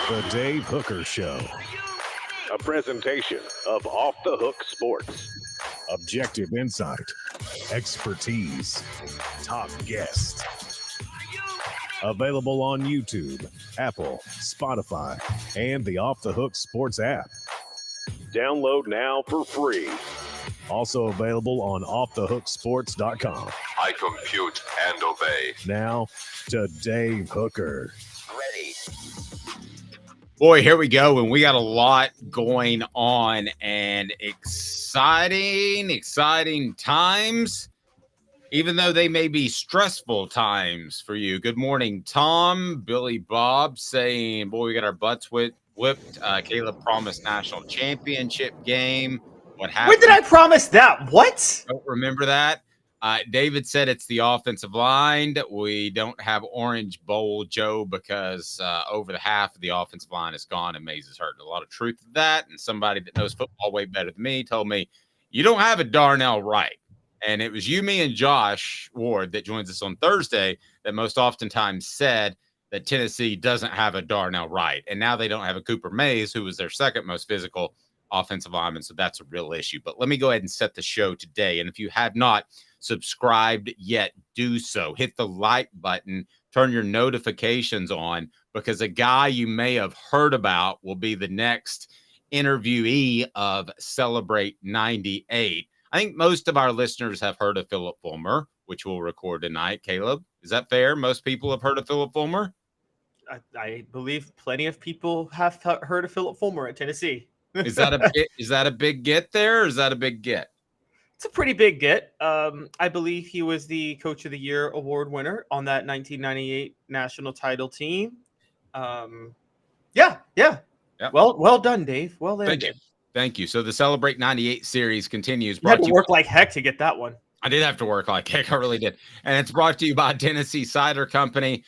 The Dave Hooker Show. A presentation of Off the Hook Sports. Objective insight, expertise, top guests. Available on YouTube, Apple, Spotify, and the Off the Hook Sports app. Download now for free. Also available on offthehooksports.com. I compute and obey. Now to Dave Hooker. Ready. Boy, here we go. And we got a lot going on and exciting times, even though they may be stressful times for you. Good morning, Tom. Billy Bob saying, boy, we got our butts whipped. Caleb promised national championship game. What happened? When did I promise that? What? Don't remember that. David said it's the offensive line. We don't have Orange Bowl Joe because over the half of the offensive line is gone and Mays is hurt. A lot of truth to that. And somebody that knows football way better than me told me, you don't have a Darnell Wright. And it was you, me, and Josh Ward that joins us on Thursday that most oftentimes said that Tennessee doesn't have a Darnell Wright. And now they don't have a Cooper Mays, who was their second most physical offensive lineman. So that's a real issue. But let me go ahead and set the show today. And if you have not subscribed yet, do so. Hit the like button, turn your notifications on, because a guy you may have heard about will be the next interviewee of Celebrate 98. I think most of our listeners have heard of Philip Fulmer, which we'll record tonight. Caleb, is that fair? Most people have heard of Philip Fulmer? I believe plenty of people have heard of Philip Fulmer at Tennessee. Is that a big get there, or is that a big get? It's a pretty big get. I believe he was the Coach of the Year award winner on that 1998 national title team. Yeah. Well done, Dave. Well done. Thank you. So the Celebrate 98 series continues. You had to work like heck to get that one. I did have to work like heck. I really did. And it's brought to you by Tennessee Cider Company,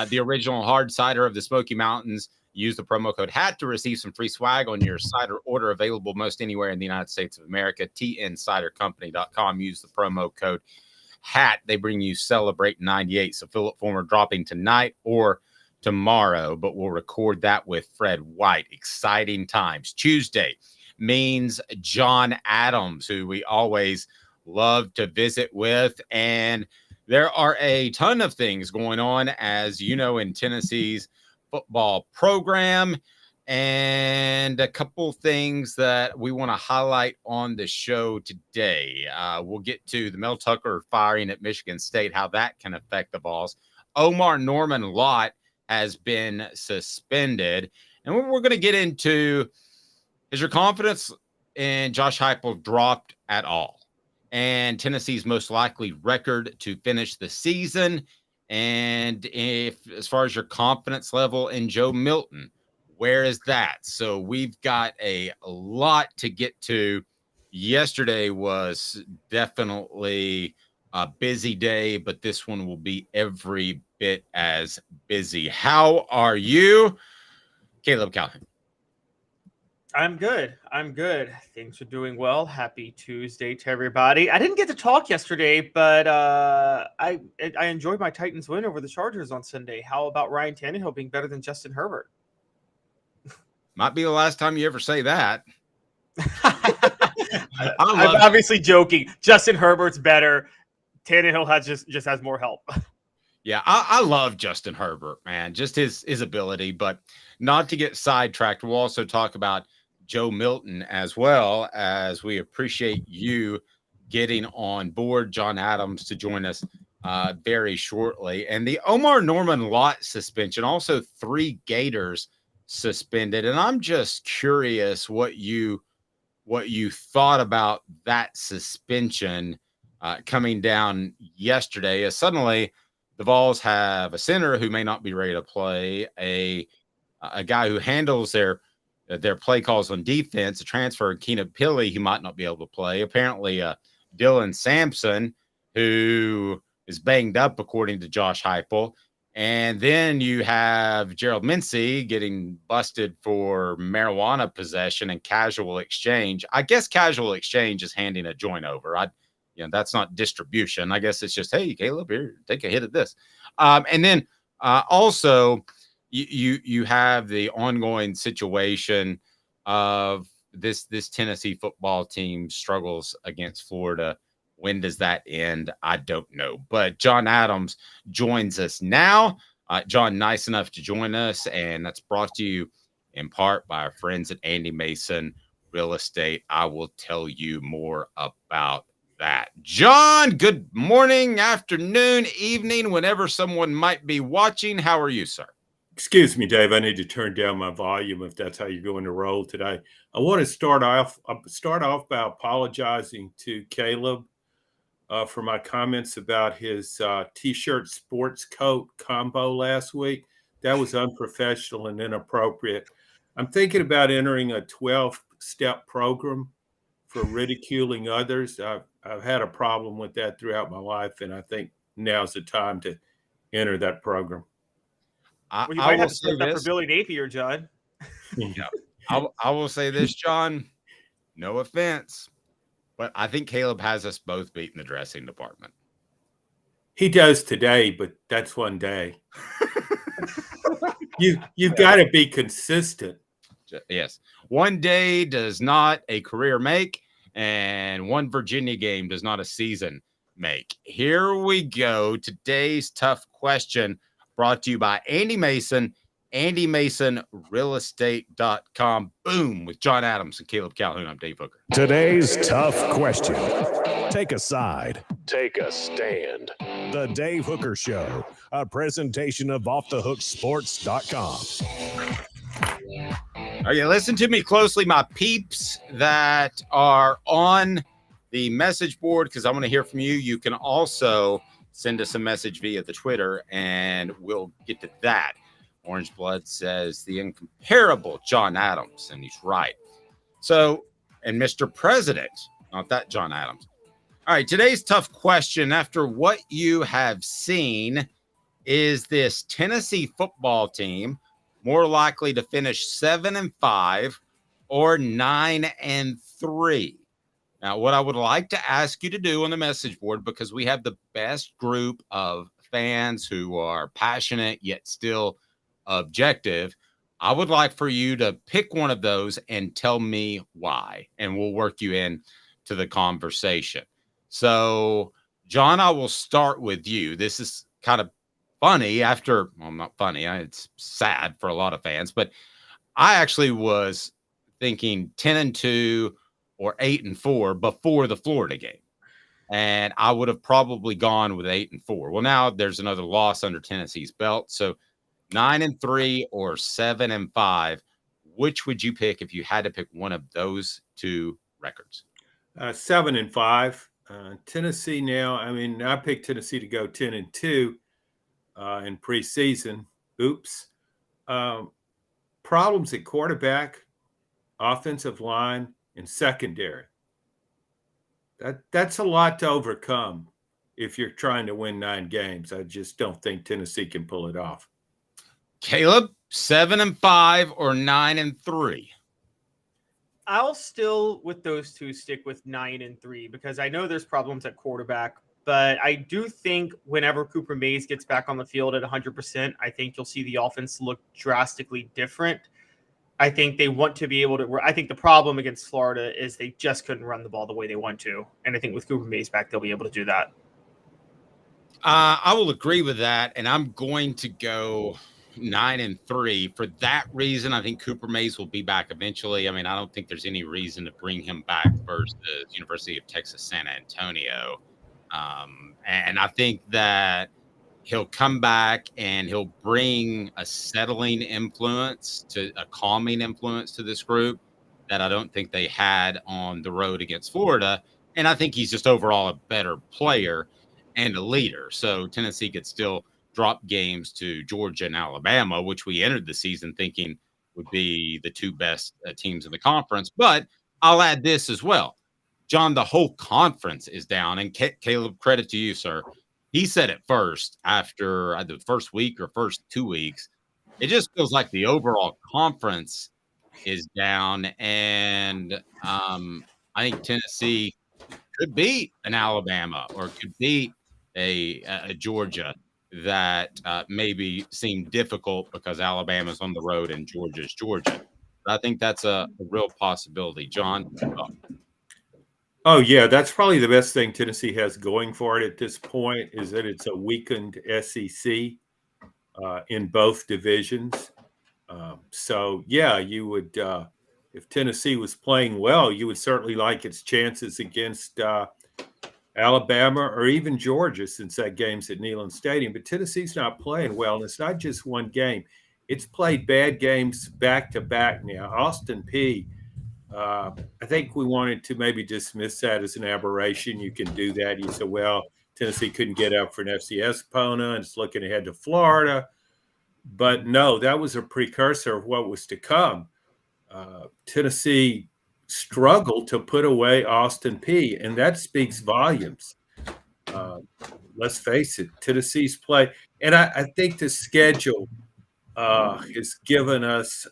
the original hard cider of the Smoky Mountains. Use the promo code HAT to receive some free swag on your cider order, available most anywhere in the United States of America. tncidercompany.com. Use the promo code HAT. They bring you Celebrate 98. So Philip Fulmer dropping tonight or tomorrow, but we'll record that with Fred White. Exciting times. Tuesday means John Adams, who we always love to visit with. And there are a ton of things going on, as you know, in Tennessee's football program, and a couple things that we want to highlight on the show today. We'll get to the Mel Tucker firing at Michigan State, how that can affect the Vols. Omarr Norman-Lott has been suspended, and what we're going to get into is your confidence in Josh Heupel dropped at all, and Tennessee's most likely record to finish the season. And as far as your confidence level in Joe Milton, where is that? So we've got a lot to get to. Yesterday was definitely a busy day, but this one will be every bit as busy. How are you, Caleb Calhoun? I'm good. Things are doing well. Happy Tuesday to everybody. I didn't get to talk yesterday, but I enjoyed my Titans win over the Chargers on Sunday. How about Ryan Tannehill being better than Justin Herbert? Might be the last time you ever say that. I'm obviously joking. Justin Herbert's better. Tannehill just has more help. Yeah, I love Justin Herbert, man. Just his ability, but not to get sidetracked. We'll also talk about Joe Milton as well, as we appreciate you getting on board, John Adams, to join us very shortly. And the Omarr Norman-Lott suspension, also 3 Gators suspended. And I'm just curious what you thought about that suspension coming down yesterday, as suddenly the Vols have a center who may not be ready to play, a guy who handles their play calls on defense, a transfer, Keenan Pili, he might not be able to play. Apparently, Dylan Sampson, who is banged up, according to Josh Heupel. And then you have Gerald Mincey getting busted for marijuana possession and casual exchange. I guess casual exchange is handing a joint over. That's not distribution. I guess it's just, hey, Caleb, here, take a hit of this. And then also you have the ongoing situation of this Tennessee football team struggles against Florida. When does that end? I don't know. But John Adams joins us now. John, nice enough to join us, and that's brought to you in part by our friends at Andy Mason Real Estate. I will tell you more about that. John, good morning, afternoon, evening, whenever someone might be watching. How are you, sir? Excuse me, Dave. I need to turn down my volume if that's how you're going to roll today. I want to start off by apologizing to Caleb for my comments about his T-shirt sports coat combo last week. That was unprofessional and inappropriate. I'm thinking about entering a 12-step program for ridiculing others. I've had a problem with that throughout my life, and I think now's the time to enter that program. Well, you might have to step that for Billy Napier, John. Yeah, I will say this, John. No offense, but I think Caleb has us both beat in the dressing department. He does today, but that's one day. You've got to be consistent. Yes. One day does not a career make, and one Virginia game does not a season make. Here we go. Today's tough question brought to you by Andy Mason, AndyMasonRealEstate.com. Boom, with John Adams and Caleb Calhoun. I'm Dave Hooker. Today's tough question. Take a side. Take a stand. The Dave Hooker Show, a presentation of OffTheHookSports.com. All right, listen to me closely, my peeps that are on the message board, because I want to hear from you. You can also send us a message via the Twitter, and we'll get to that. Orange Blood says the incomparable John Adams, and he's right. So, and Mr. President, not that John Adams. All right, today's tough question, after what you have seen, is this Tennessee football team more likely to finish 7-5 or 9-3? Now, what I would like to ask you to do on the message board, because we have the best group of fans who are passionate yet still objective, I would like for you to pick one of those and tell me why, and we'll work you in to the conversation. So, John, I will start with you. This is kind of funny after, well, not funny. It's sad for a lot of fans, but I actually was thinking 10-2 or 8-4 before the Florida game. And I would have probably gone with 8-4. Well, now there's another loss under Tennessee's belt. So 9-3 or 7-5, which would you pick if you had to pick one of those two records? 7-5. Tennessee now, I mean, I picked Tennessee to go 10-2 in preseason. Oops. Problems at quarterback, offensive line, and secondary. That's a lot to overcome if you're trying to win 9 games. I just don't think Tennessee can pull it off. Caleb, 7-5 or 9-3? I'll still, with those two, stick with 9-3 because I know there's problems at quarterback, but I do think whenever Cooper Mays gets back on the field at 100%, I think you'll see the offense look drastically different. I think they want to be able to. I think the problem against Florida is they just couldn't run the ball the way they want to, and I think with Cooper Mays back, they'll be able to do that. I will agree with that, and I'm going to go 9-3 for that reason. I think Cooper Mays will be back eventually. I mean, I don't think there's any reason to bring him back versus University of Texas San Antonio, and I think that he'll come back and he'll bring a settling influence, to a calming influence to this group that I don't think they had on the road against Florida. And I think he's just overall a better player and a leader. So Tennessee could still drop games to Georgia and Alabama, which we entered the season thinking would be the two best teams in the conference. But I'll add this as well. John, the whole conference is down. And Caleb, credit to you, sir. He said it first after the first week or first 2 weeks. It just feels like the overall conference is down. And I think Tennessee could beat an Alabama or could beat a Georgia that maybe seem difficult because Alabama's on the road and Georgia's Georgia. But I think that's a real possibility. John? Oh, yeah, that's probably the best thing Tennessee has going for it at this point is that it's a weakened SEC in both divisions. So, yeah, you would if Tennessee was playing well, you would certainly like its chances against Alabama or even Georgia, since that game's at Neyland Stadium. But Tennessee's not playing well, and it's not just one game. It's played bad games back to back now. Austin Peay. I think we wanted to maybe dismiss that as an aberration. You can do that. You say, well, Tennessee couldn't get up for an FCS opponent. It's looking ahead to Florida. But no, that was a precursor of what was to come. Tennessee struggled to put away Austin Peay, and that speaks volumes. Let's face it, Tennessee's play. And I think the schedule has given us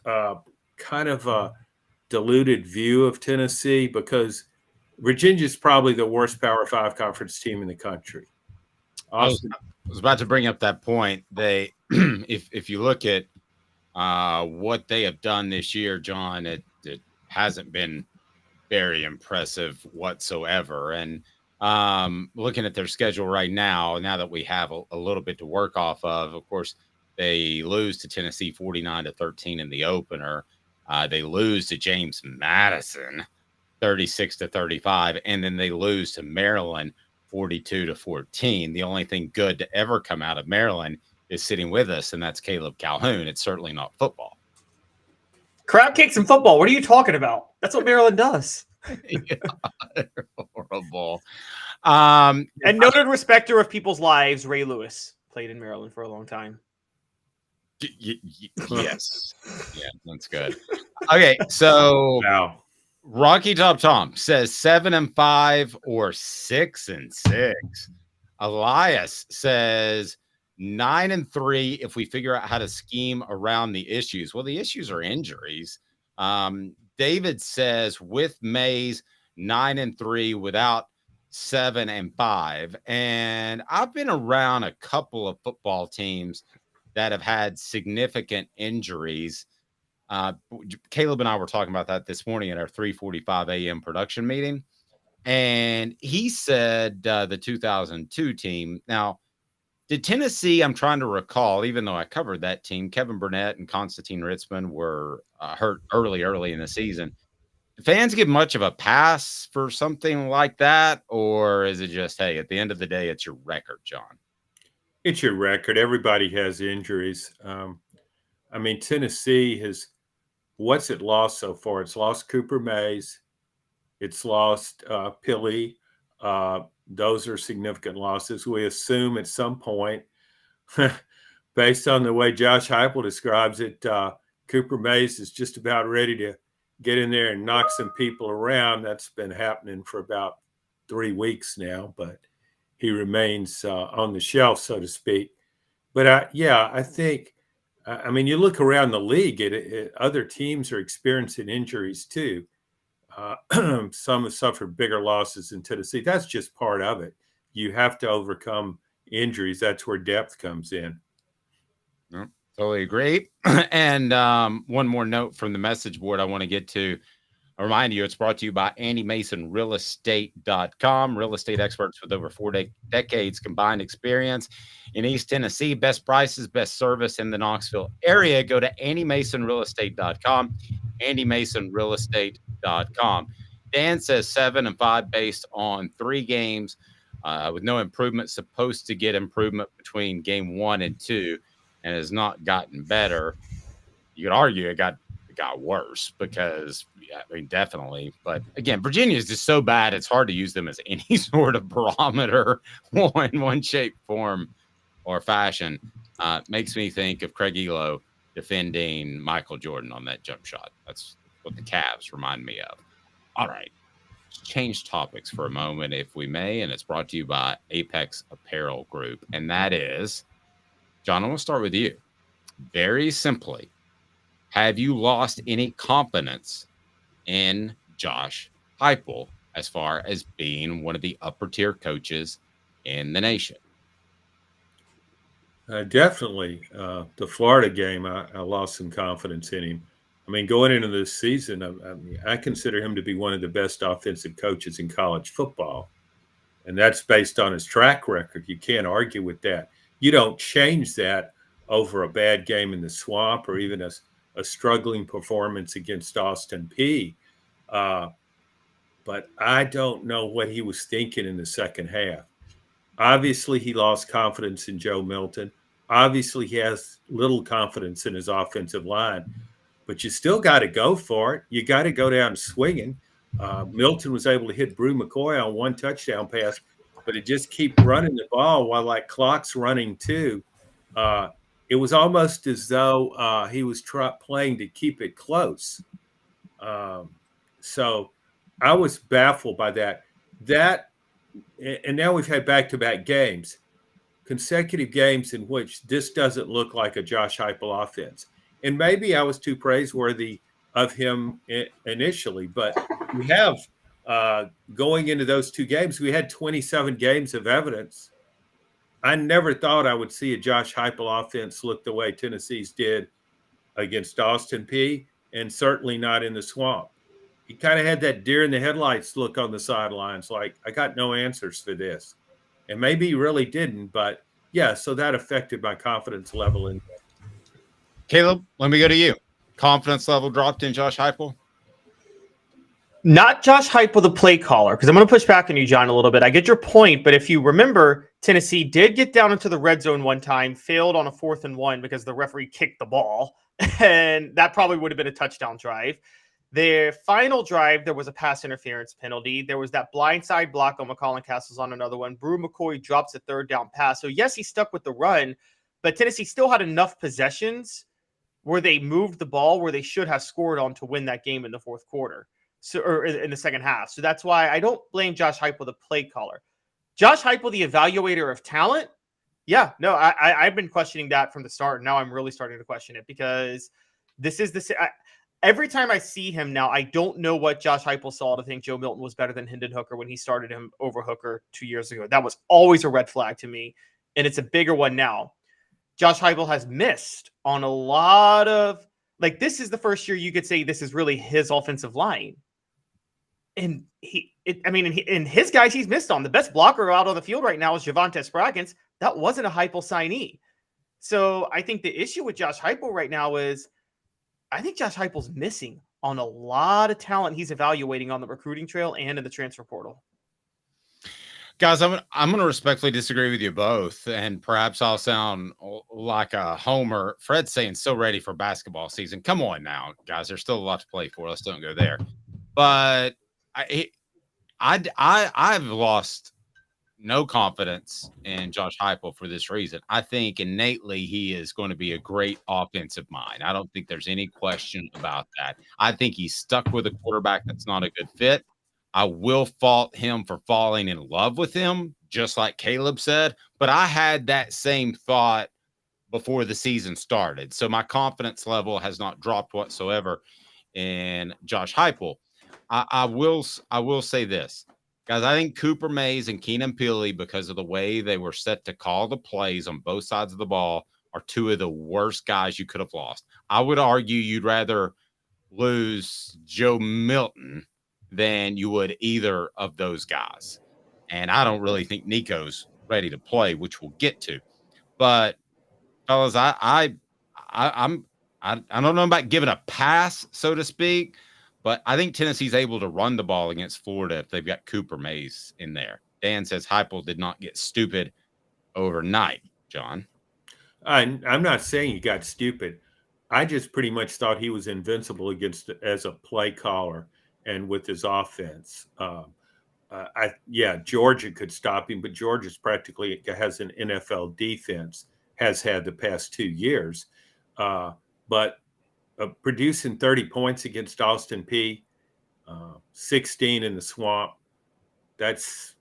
kind of a diluted view of Tennessee because Virginia's probably the worst Power 5 conference team in the country. I was about to bring up that point. They, if you look at what they have done this year, John, it hasn't been very impressive whatsoever. And looking at their schedule right now that we have a little bit to work off of course, they lose to Tennessee 49-13 in the opener. They lose to James Madison 36-35, and then they lose to Maryland 42-14. The only thing good to ever come out of Maryland is sitting with us, and that's Caleb Calhoun. It's certainly not football. Crab cakes and football. What are you talking about? That's what Maryland does. Yeah, horrible. And noted respecter of people's lives, Ray Lewis played in Maryland for a long time. Yes. Yeah, that's good. Okay, so Wow. Rocky Top Tom says 7-5 or 6-6. Elias says 9-3 if we figure out how to scheme around the issues. Well, the issues are injuries. David says with Mays 9-3 without 7-5. And I've been around a couple of football teams that have had significant injuries. Caleb and I were talking about that this morning at our 3:45 a.m. production meeting. And he said the 2002 team. Now, did Tennessee, I'm trying to recall, even though I covered that team, Kevin Burnett and Constantine Ritzman were hurt early in the season. Do fans give much of a pass for something like that? Or is it just, hey, at the end of the day, it's your record, John? It's your record. Everybody has injuries. I mean, Tennessee has, what's it lost so far? It's lost Cooper Mays. It's lost Pilley. Those are significant losses. We assume at some point, based on the way Josh Heupel describes it, Cooper Mays is just about ready to get in there and knock some people around. That's been happening for about 3 weeks now, but he remains on the shelf, so to speak. But I think, I mean, you look around the league, other teams are experiencing injuries too. Some have suffered bigger losses in Tennessee. That's just part of it. You have to overcome injuries. That's where depth comes in. Yep, totally agree. And one more note from the message board I want to get to. I remind you, it's brought to you by AndyMasonRealEstate.com. Real estate experts with over 4 decades combined experience in East Tennessee. Best prices, best service in the Knoxville area. Go to AndyMasonRealEstate.com. AndyMasonRealEstate.com. Dan says 7-5 based on 3 games with no improvement. Supposed to get improvement between game 1 and 2 and has not gotten better. You could argue it got worse because, I mean, definitely. But again, Virginia is just so bad, it's hard to use them as any sort of barometer in one shape, form, or fashion. Makes me think of Craig Elo defending Michael Jordan on that jump shot. That's what the Cavs remind me of. All right. Let's change topics for a moment, if we may. And it's brought to you by Apex Apparel Group. And that is, John, I'm going to start with you. Very simply, have you lost any confidence in Josh Heupel as far as being one of the upper tier coaches in the nation? Definitely. The Florida game, I lost some confidence in him. I mean, going into this season, I consider him to be one of the best offensive coaches in college football. And that's based on his track record. You can't argue with that. You don't change that over a bad game in the swamp or even a struggling performance against Austin Peay. But I don't know what he was thinking in the second half. Obviously, he lost confidence in Joe Milton. Obviously, he has little confidence in his offensive line, but you still got to go for it. You got to go down swinging. Milton was able to hit Brew McCoy on one touchdown pass, but it just keep running the ball while like clock's running too. It was almost as though he was playing to keep it close. So I was baffled by that. And now we've had back-to-back games, consecutive games in which this doesn't look like a Josh Heupel offense. And maybe I was too praiseworthy of him initially, but we have going into those two games, we had 27 games of evidence. I never thought I would see a Josh Heupel offense look the way Tennessee's did against Austin Peay, and certainly not in the swamp. He kind of had that deer in the headlights look on the sidelines, like, I got no answers for this. And maybe he really didn't, but yeah, so that affected my confidence level. Caleb, let me go to you. Confidence level dropped in Josh Heupel? Not Josh Heupel, the play caller, because I'm going to push back on you, John, a little bit. I get your point, but if you remember, Tennessee did get down into the red zone one time, failed on a 4th and 1 because the referee kicked the ball, and that probably would have been a touchdown drive. Their final drive, there was a pass interference penalty. There was that blindside block on McCall and Castles on another one. Brew McCoy drops a 3rd down pass. So, yes, he stuck with the run, but Tennessee still had enough possessions where they moved the ball where they should have scored on to win that game in the 4th quarter, or in the second half. So that's why I don't blame Josh Heupel, the play caller. Josh Heupel, the evaluator of talent. Yeah, no, I've been questioning that from the start. Now I'm really starting to question it because this is every time I see him now, I don't know what Josh Heupel saw to think Joe Milton was better than Hendon Hooker when he started him over Hooker 2 years ago. That was always a red flag to me, and it's a bigger one now. Josh Heupel has missed on a lot of, like, this is the first year you could say this is really his offensive line. And his guys he's missed on. The best blocker out on the field right now is Javonte Spraggins. That wasn't a Heupel signee. So I think the issue with Josh Heupel right now is I think Josh Heupel's missing on a lot of talent he's evaluating on the recruiting trail and in the transfer portal. Guys, I'm going to respectfully disagree with you both, and perhaps I'll sound like a homer. Fred's saying so ready for basketball season. Come on now, guys. There's still a lot to play for. Let's don't go there. But I've lost no confidence in Josh Heupel for this reason. I think innately he is going to be a great offensive mind. I don't think there's any question about that. I think he's stuck with a quarterback that's not a good fit. I will fault him for falling in love with him, just like Caleb said. But I had that same thought before the season started. So my confidence level has not dropped whatsoever in Josh Heupel. I will say this, guys. I think Cooper Mays and Keenan Pili, because of the way they were set to call the plays on both sides of the ball, are two of the worst guys you could have lost. I would argue you'd rather lose Joe Milton than you would either of those guys. And I don't really think Nico's ready to play, which we'll get to. But fellas, I don't know about giving a pass, so to speak, but I think Tennessee's able to run the ball against Florida if they've got Cooper Mays in there. Dan says Heupel did not get stupid overnight. John? I'm not saying he got stupid. I just pretty much thought he was invincible as a play caller and with his offense. Georgia could stop him, but Georgia's practically has an NFL defense, has had the past 2 years. But producing 30 points against Austin Peay, 16 in the swamp, that's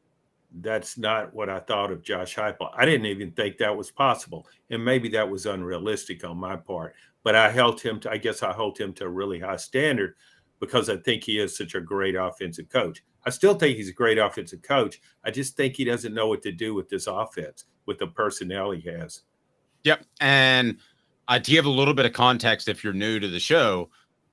not what I thought of Josh Heupel. I didn't even think that was possible. And maybe that was unrealistic on my part. But I hold him to a really high standard because I think he is such a great offensive coach. I still think he's a great offensive coach. I just think he doesn't know what to do with this offense, with the personnel he has. Yep. And to give a little bit of context, if you're new to the show,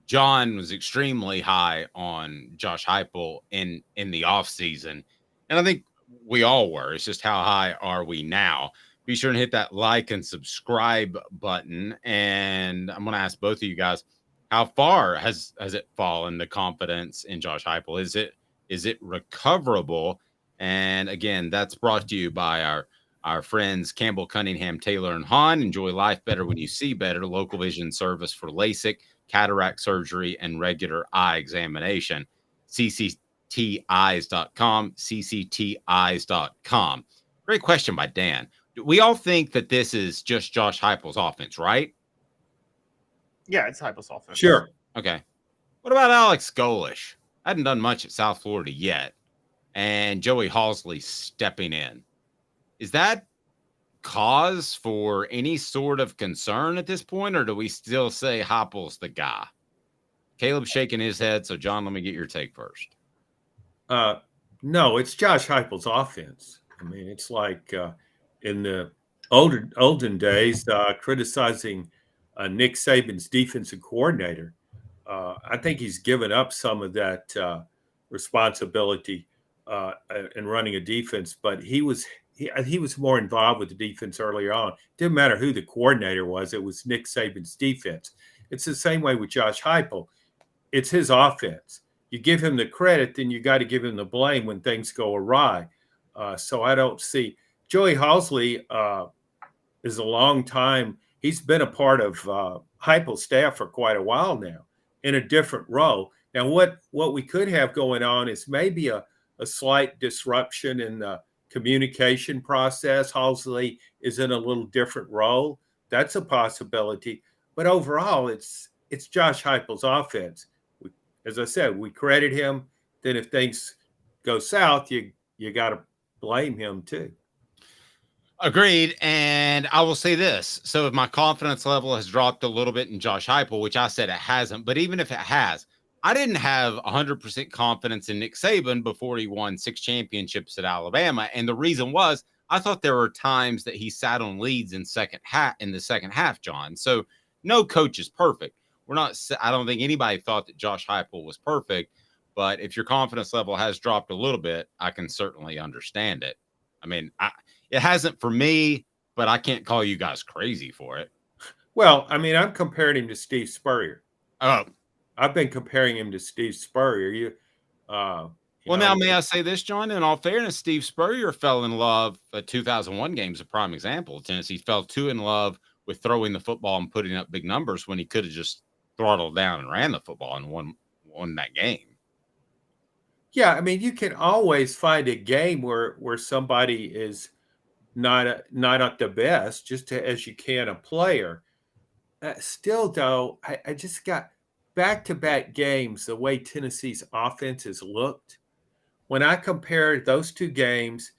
John was extremely high on Josh Heupel in the offseason. And I think we all were. It's just how high are we now? Be sure and hit that like and subscribe button. And I'm going to ask both of you guys, how far has it fallen, the confidence in Josh Heupel? Is it recoverable? And again, that's brought to you by our friends Campbell, Cunningham, Taylor, and Hahn. Enjoy life better when you see better. Local vision service for LASIK, cataract surgery, and regular eye examination. ccteyes.com, ccteyes.com. Great question by Dan. We all think that this is just Josh Heupel's offense, right? Yeah, it's Heupel's offense. Sure. Okay. What about Alex Golish? Hadn't done much at South Florida yet. And Joey Halsley stepping in. Is that cause for any sort of concern at this point, or do we still say Heupel's the guy? Caleb's shaking his head, so John, let me get your take first. No, it's Josh Heupel's offense. I mean, it's like in the olden days, criticizing Nick Saban's defensive coordinator. I think he's given up some of that responsibility in running a defense, but he was more involved with the defense earlier on. Didn't matter who the coordinator was; it was Nick Saban's defense. It's the same way with Josh Heupel. It's his offense. You give him the credit, then you got to give him the blame when things go awry. So I don't see Joey Halsley is a long time. He's been a part of Heupel's staff for quite a while now in a different role. Now, what we could have going on is maybe a slight disruption in the communication process. Halsley is in a little different role. That's a possibility. But overall, it's Josh Heupel's offense. As I said, we credit him. Then if things go south, you got to blame him too. Agreed. And I will say this. So if my confidence level has dropped a little bit in Josh Heupel, which I said it hasn't, but even if it has, I didn't have 100% confidence in Nick Saban before he won 6 championships at Alabama. And the reason was I thought there were times that he sat on leads in the second half, John. So no coach is perfect. I don't think anybody thought that Josh Heupel was perfect, but if your confidence level has dropped a little bit, I can certainly understand it. I mean, it hasn't for me, but I can't call you guys crazy for it. Well, I mean, I'm comparing him to Steve Spurrier. Oh, I've been comparing him to Steve Spurrier. Now, may I say this, John? In all fairness, Steve Spurrier fell in love. The 2001 game is a prime example. Tennessee fell too in love with throwing the football and putting up big numbers when he could have just throttled down and ran the football and won that game. Yeah, I mean, you can always find a game where somebody is not at the best, just as you can a player. Still, though, I just got back-to-back games, the way Tennessee's offense has looked. When I compare those 2 games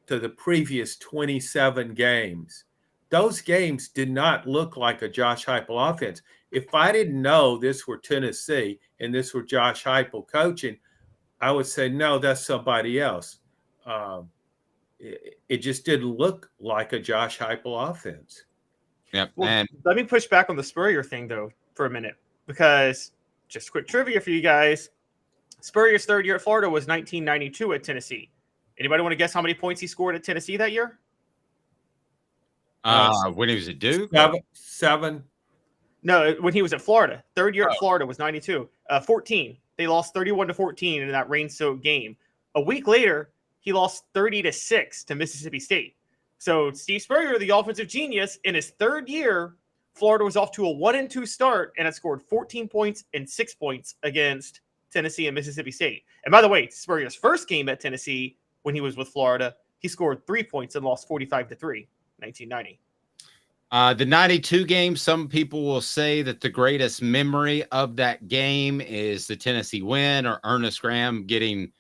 to the previous 27 games, those games did not look like a Josh Heupel offense. If I didn't know this were Tennessee and this were Josh Heupel coaching, I would say, no, that's somebody else. It just didn't look like a Josh Heupel offense. Yep. Well, and let me push back on the Spurrier thing, though, for a minute, because just quick trivia for you guys. Spurrier's 3rd year at Florida was 1992 at Tennessee. Anybody want to guess how many points he scored at Tennessee that year? when he was at Duke? 7. No, when he was at Florida. 3rd year at Florida was 92. 14. They lost 31-14 in that rain-soaked game. A week later, he lost 30-6 to Mississippi State. So Steve Spurrier, the offensive genius, in his 3rd year, Florida was off to a 1-2 start and had scored 14 points and 6 points against Tennessee and Mississippi State. And by the way, Spurrier's first game at Tennessee, when he was with Florida, he scored 3 points and lost 45-3, 1990. The 92 game, some people will say that the greatest memory of that game is the Tennessee win, or Ernest Graham getting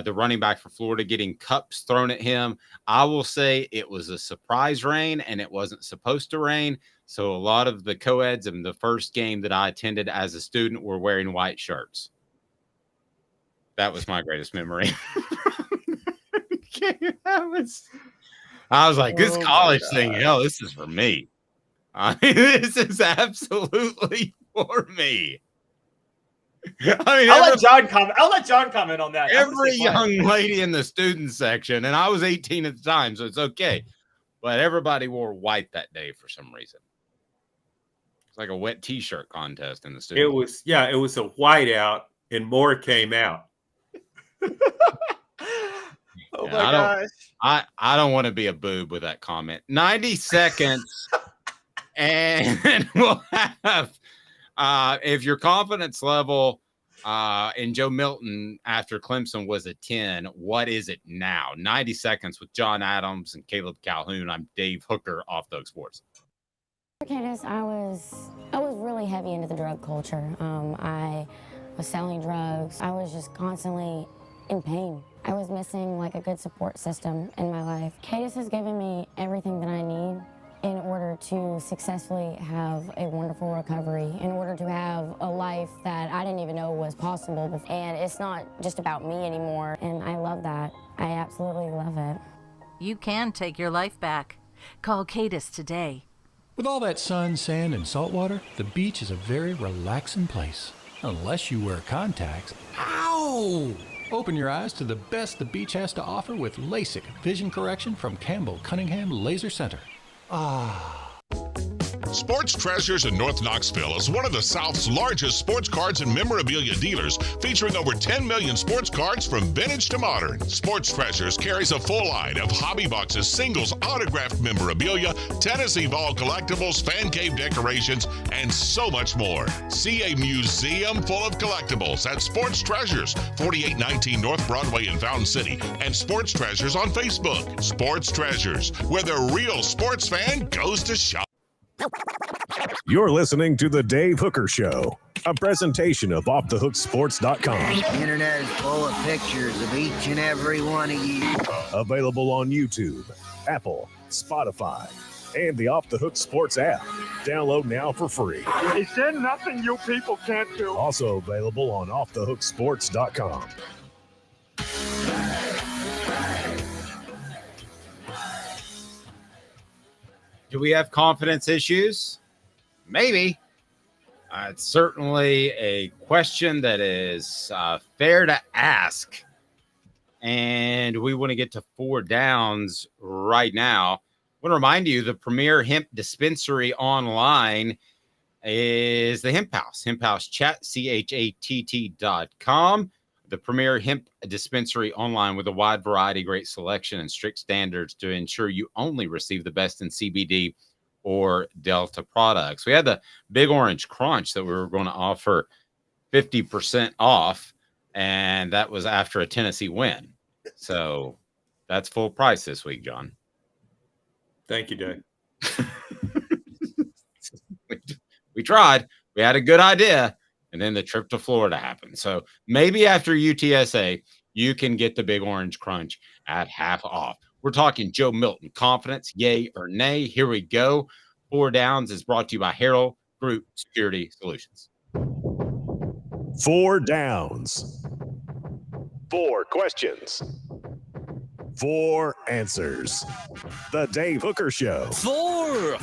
the running back for Florida getting cups thrown at him. I will say it was a surprise rain, and it wasn't supposed to rain. So a lot of the co-eds in the first game that I attended as a student were wearing white shirts. That was my greatest memory. I was like, this college thing, hell, this is for me. I mean, this is absolutely for me. I mean, I'll let John comment. I'll let John comment on that. Every young lady in the student section, and I was 18 at the time, so it's okay. But everybody wore white that day for some reason. It's like a wet T-shirt contest in the student. It was a whiteout, and more came out. Oh my gosh! I don't want to be a boob with that comment. 90 seconds, and we'll have. If your confidence level in Joe Milton after Clemson was a 10, what is it now? 90 seconds with John Adams and Caleb Calhoun. I'm Dave Hooker, Off the Hook Sports. Candace, I was really heavy into the drug culture. I was selling drugs. I was just constantly in pain. I was missing like a good support system in my life. Candace has given me everything that I need in order to successfully have a wonderful recovery, in order to have a life that I didn't even know was possible. And it's not just about me anymore, and I love that. I absolutely love it. You can take your life back. Call Cadis today. With all that sun, sand, and salt water, the beach is a very relaxing place. Unless you wear contacts. Ow! Open your eyes to the best the beach has to offer with LASIK vision correction from Campbell Cunningham Laser Center. Sports Treasures in North Knoxville is one of the South's largest sports cards and memorabilia dealers, featuring over 10 million sports cards from vintage to modern. Sports Treasures carries a full line of hobby boxes, singles, autographed memorabilia, Tennessee Vol collectibles, fan cave decorations, and so much more. See a museum full of collectibles at Sports Treasures, 4819 North Broadway in Fountain City, and Sports Treasures on Facebook. Sports Treasures, where the real sports fan goes to shop. You're listening to The Dave Hooker Show, a presentation of OffTheHookSports.com. The internet is full of pictures of each and every one of you. Available on YouTube, Apple, Spotify, and the Off the Hook Sports app. Download now for free. Is there nothing you people can't do? Also available on OffTheHookSports.com. Do we have confidence issues? Maybe. It's certainly a question that is fair to ask. And we want to get to 4 downs right now. I want to remind you the premier hemp dispensary online is the Hemp House. Hemp House Chat, CHATT.com. The premier hemp dispensary online with a wide variety, great selection, and strict standards to ensure you only receive the best in CBD or Delta products. We had the Big Orange Crunch that we were going to offer 50% off, and that was after a Tennessee win. So that's full price this week, John. Thank you, Dave. We tried. We had a good idea. And then the trip to Florida happened. So maybe after UTSA, you can get the Big Orange Crunch at half off. We're talking Joe Milton. Confidence, yay or nay? Here we go. 4 downs is brought to you by Harold Group Security Solutions. 4 downs. 4 questions. 4 answers. The Dave Hooker Show. 4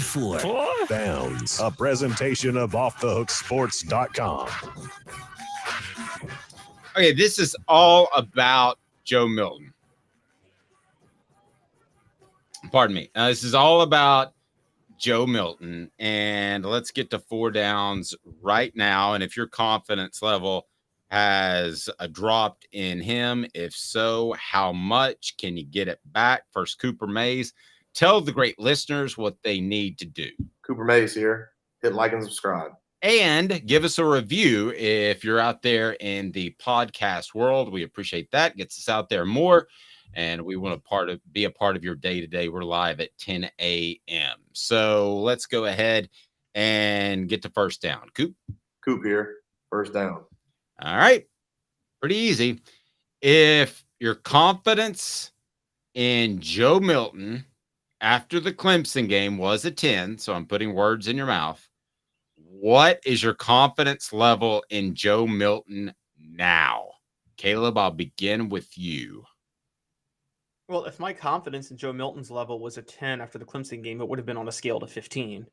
Downs. A presentation of OffTheHookSports.com. Okay, this is all about Joe Milton. Pardon me. This is all about Joe Milton. And let's get to 4 downs right now. And if your confidence level has dropped in him, if so, how much? Can you get it back? First, Cooper Mays. Tell the great listeners what they need to do. Cooper Mays here. Hit like and subscribe. And give us a review if you're out there in the podcast world. We appreciate that. Gets us out there more. And we want to be a part of your day-to-day. We're live at 10 a.m. So let's go ahead and get to first down. Coop here. First down. All right. Pretty easy. If your confidence in Joe Milton after the Clemson game was a 10, so I'm putting words in your mouth, what is your confidence level in Joe Milton now? Caleb, I'll begin with you. Well, if my confidence in Joe Milton's level was a 10 after the Clemson game, it would have been on a scale to 15.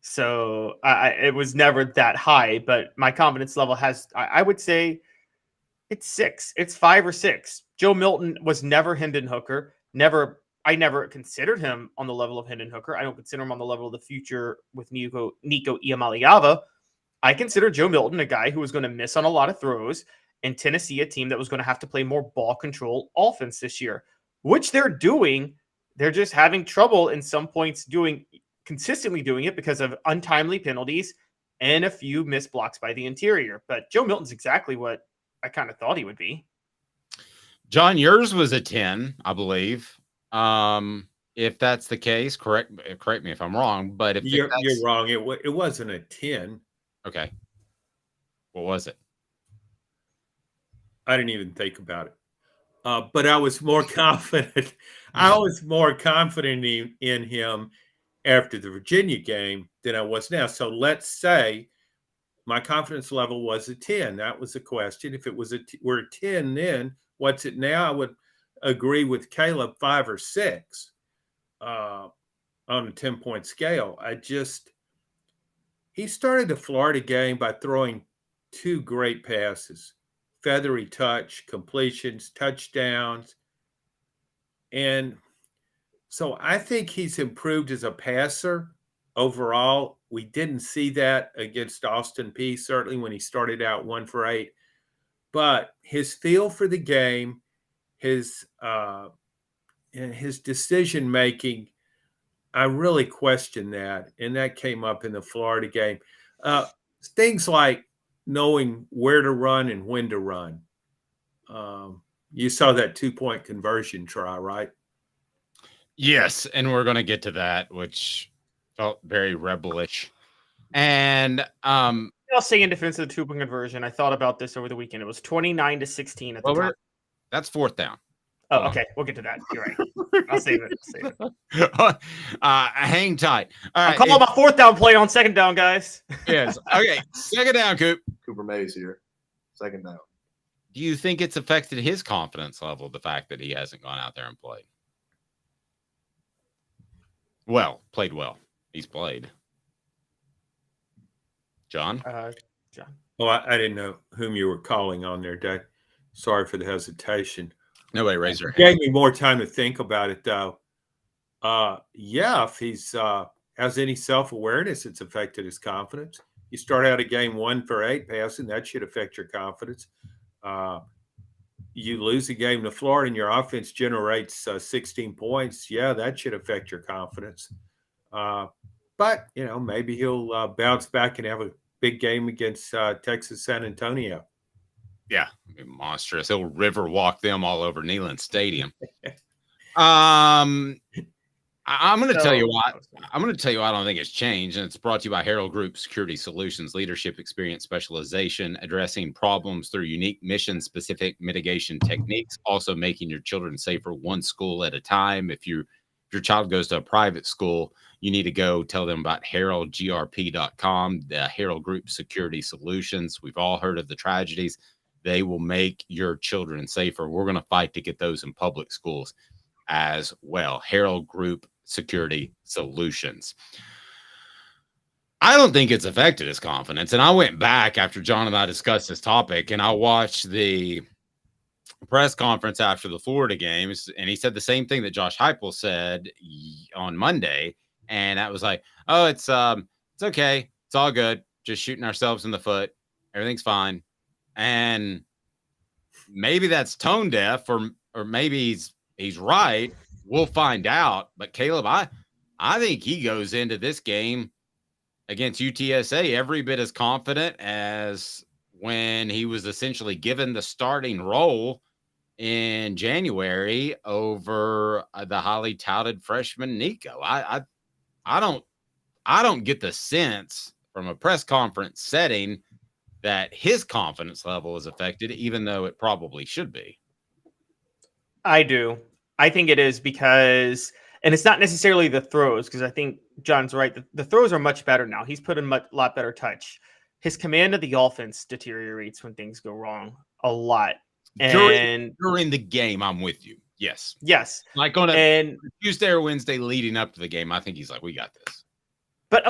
So it was never that high, but my confidence level I would say it's 6. It's 5 or 6. Joe Milton was never Hendon Hooker. I never considered him on the level of Hendon Hooker. I don't consider him on the level of the future with Nico Iamalaeva. I consider Joe Milton a guy who was going to miss on a lot of throws, and Tennessee a team that was going to have to play more ball control offense this year, which they're doing. They're just having trouble in some points consistently doing it because of untimely penalties and a few missed blocks by the interior. But Joe Milton's exactly what I kind of thought he would be. John, yours was a 10, I believe. If that's the case, correct me if I'm wrong. But if you're wrong, it wasn't a 10. Okay, what was it? I didn't even think about it. But I was more confident. I was more confident in him after the Virginia game than I was now. So let's say my confidence level was a 10. That was the question. If it was we're a 10 then, what's it now? I would agree with Caleb, 5 or 6 on a 10-point scale. He started the Florida game by throwing 2 great passes, feathery touch, completions, touchdowns. And so I think he's improved as a passer overall. We didn't see that against Austin Peay, certainly when he started out 1 for 8. But his feel for the game, his decision making, I really question that, and that came up in the Florida game. Things like knowing where to run and when to run. You saw that 2-point conversion try, right? Yes, and we're going to get to that, which felt very rebellish. And I'll say in defense of the 2-point conversion, I thought about this over the weekend. It was 29-16 at the time. That's 4th down. Oh, okay. We'll get to that. You're right. I'll save it. Hang tight. All right. I'm calling my 4th down play on 2nd down, guys. Yes. Okay. 2nd down, Coop. Cooper Mays here. 2nd down. Do you think it's affected his confidence level, the fact that he hasn't gone out there and played? Played well. He's played. John? John. Oh, I didn't know whom you were calling on there, Dave. Sorry for the hesitation. Nobody raised their hand. Gave me more time to think about it, though. If he's has any self-awareness, it's affected his confidence. You start out a game 1 for 8 passing, that should affect your confidence. You lose a game to Florida and your offense generates 16 points. Yeah, that should affect your confidence. But, maybe he'll bounce back and have a big game against Texas San Antonio. Yeah, monstrous. He'll river walk them all over Neyland Stadium. I'm going to tell you what. I'm going to tell you I don't think it's changed, and it's brought to you by Herald Group Security Solutions, leadership, experience, specialization, addressing problems through unique mission-specific mitigation techniques, also making your children safer one school at a time. If your child goes to a private school, you need to go tell them about heraldgrp.com, the Herald Group Security Solutions. We've all heard of the tragedies. They will make your children safer. We're going to fight to get those in public schools as well. Herald Group Security Solutions. I don't think it's affected his confidence. And I went back after John and I discussed this topic, and I watched the press conference after the Florida games, and he said the same thing that Josh Heupel said on Monday. And that was like, oh, it's okay. It's all good. Just shooting ourselves in the foot. Everything's fine. And maybe that's tone deaf, or maybe he's right. We'll find out. But Caleb, I think he goes into this game against UTSA every bit as confident as when he was essentially given the starting role in January over the highly touted freshman Nico. I don't get the sense from a press conference setting that his confidence level is affected, even though it probably should be. I do. I think it is because, and it's not necessarily the throws, because I think John's right. The throws are much better now. He's put in a lot better touch. His command of the offense deteriorates when things go wrong a lot. And during the game, I'm with you. Yes. Like on a Tuesday or Wednesday leading up to the game, I think he's like, we got this. But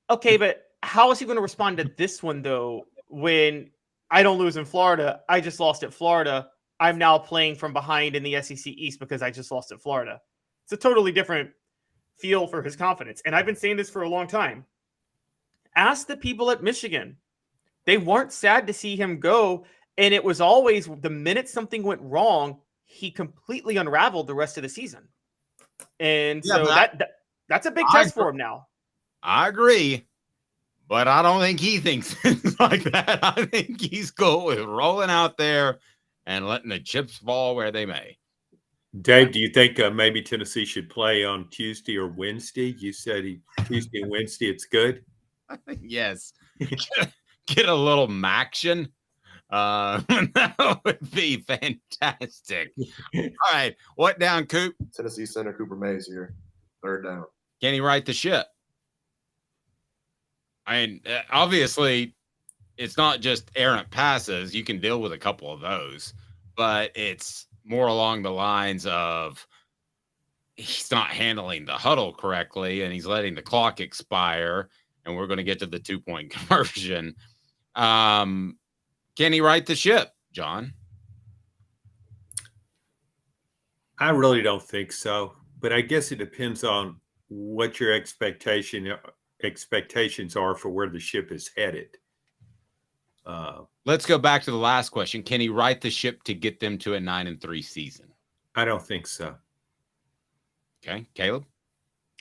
Okay, but how is he going to respond to this one, though, when I don't lose in Florida? I just lost at Florida. I'm now playing from behind in the SEC East because I just lost at Florida. It's a totally different feel for his confidence. And I've been saying this for a long time. Ask the people at Michigan. They weren't sad to see him go. And it was always the minute something went wrong, he completely unraveled the rest of the season. And so that's a big test for him now. I agree, but I don't think he thinks it's like that. I think he's cool with rolling out there and letting the chips fall where they may. Dave, do you think maybe Tennessee should play on Tuesday or Wednesday? You said Tuesday and Wednesday, it's good. Yes. Get a little maction. That would be fantastic. All right. What down, Coop? Tennessee center Cooper Mays here. 3rd down. Can he right the ship? I mean, obviously, it's not just errant passes. You can deal with a couple of those, but it's more along the lines of he's not handling the huddle correctly, and he's letting the clock expire, and we're going to get to the 2-point conversion. Can he right the ship, John? I really don't think so, but I guess it depends on what your expectations are for where the ship is headed. Let's go back to the last question. Can he right the ship to get them to a 9-3 season? I don't think so. Okay, Caleb?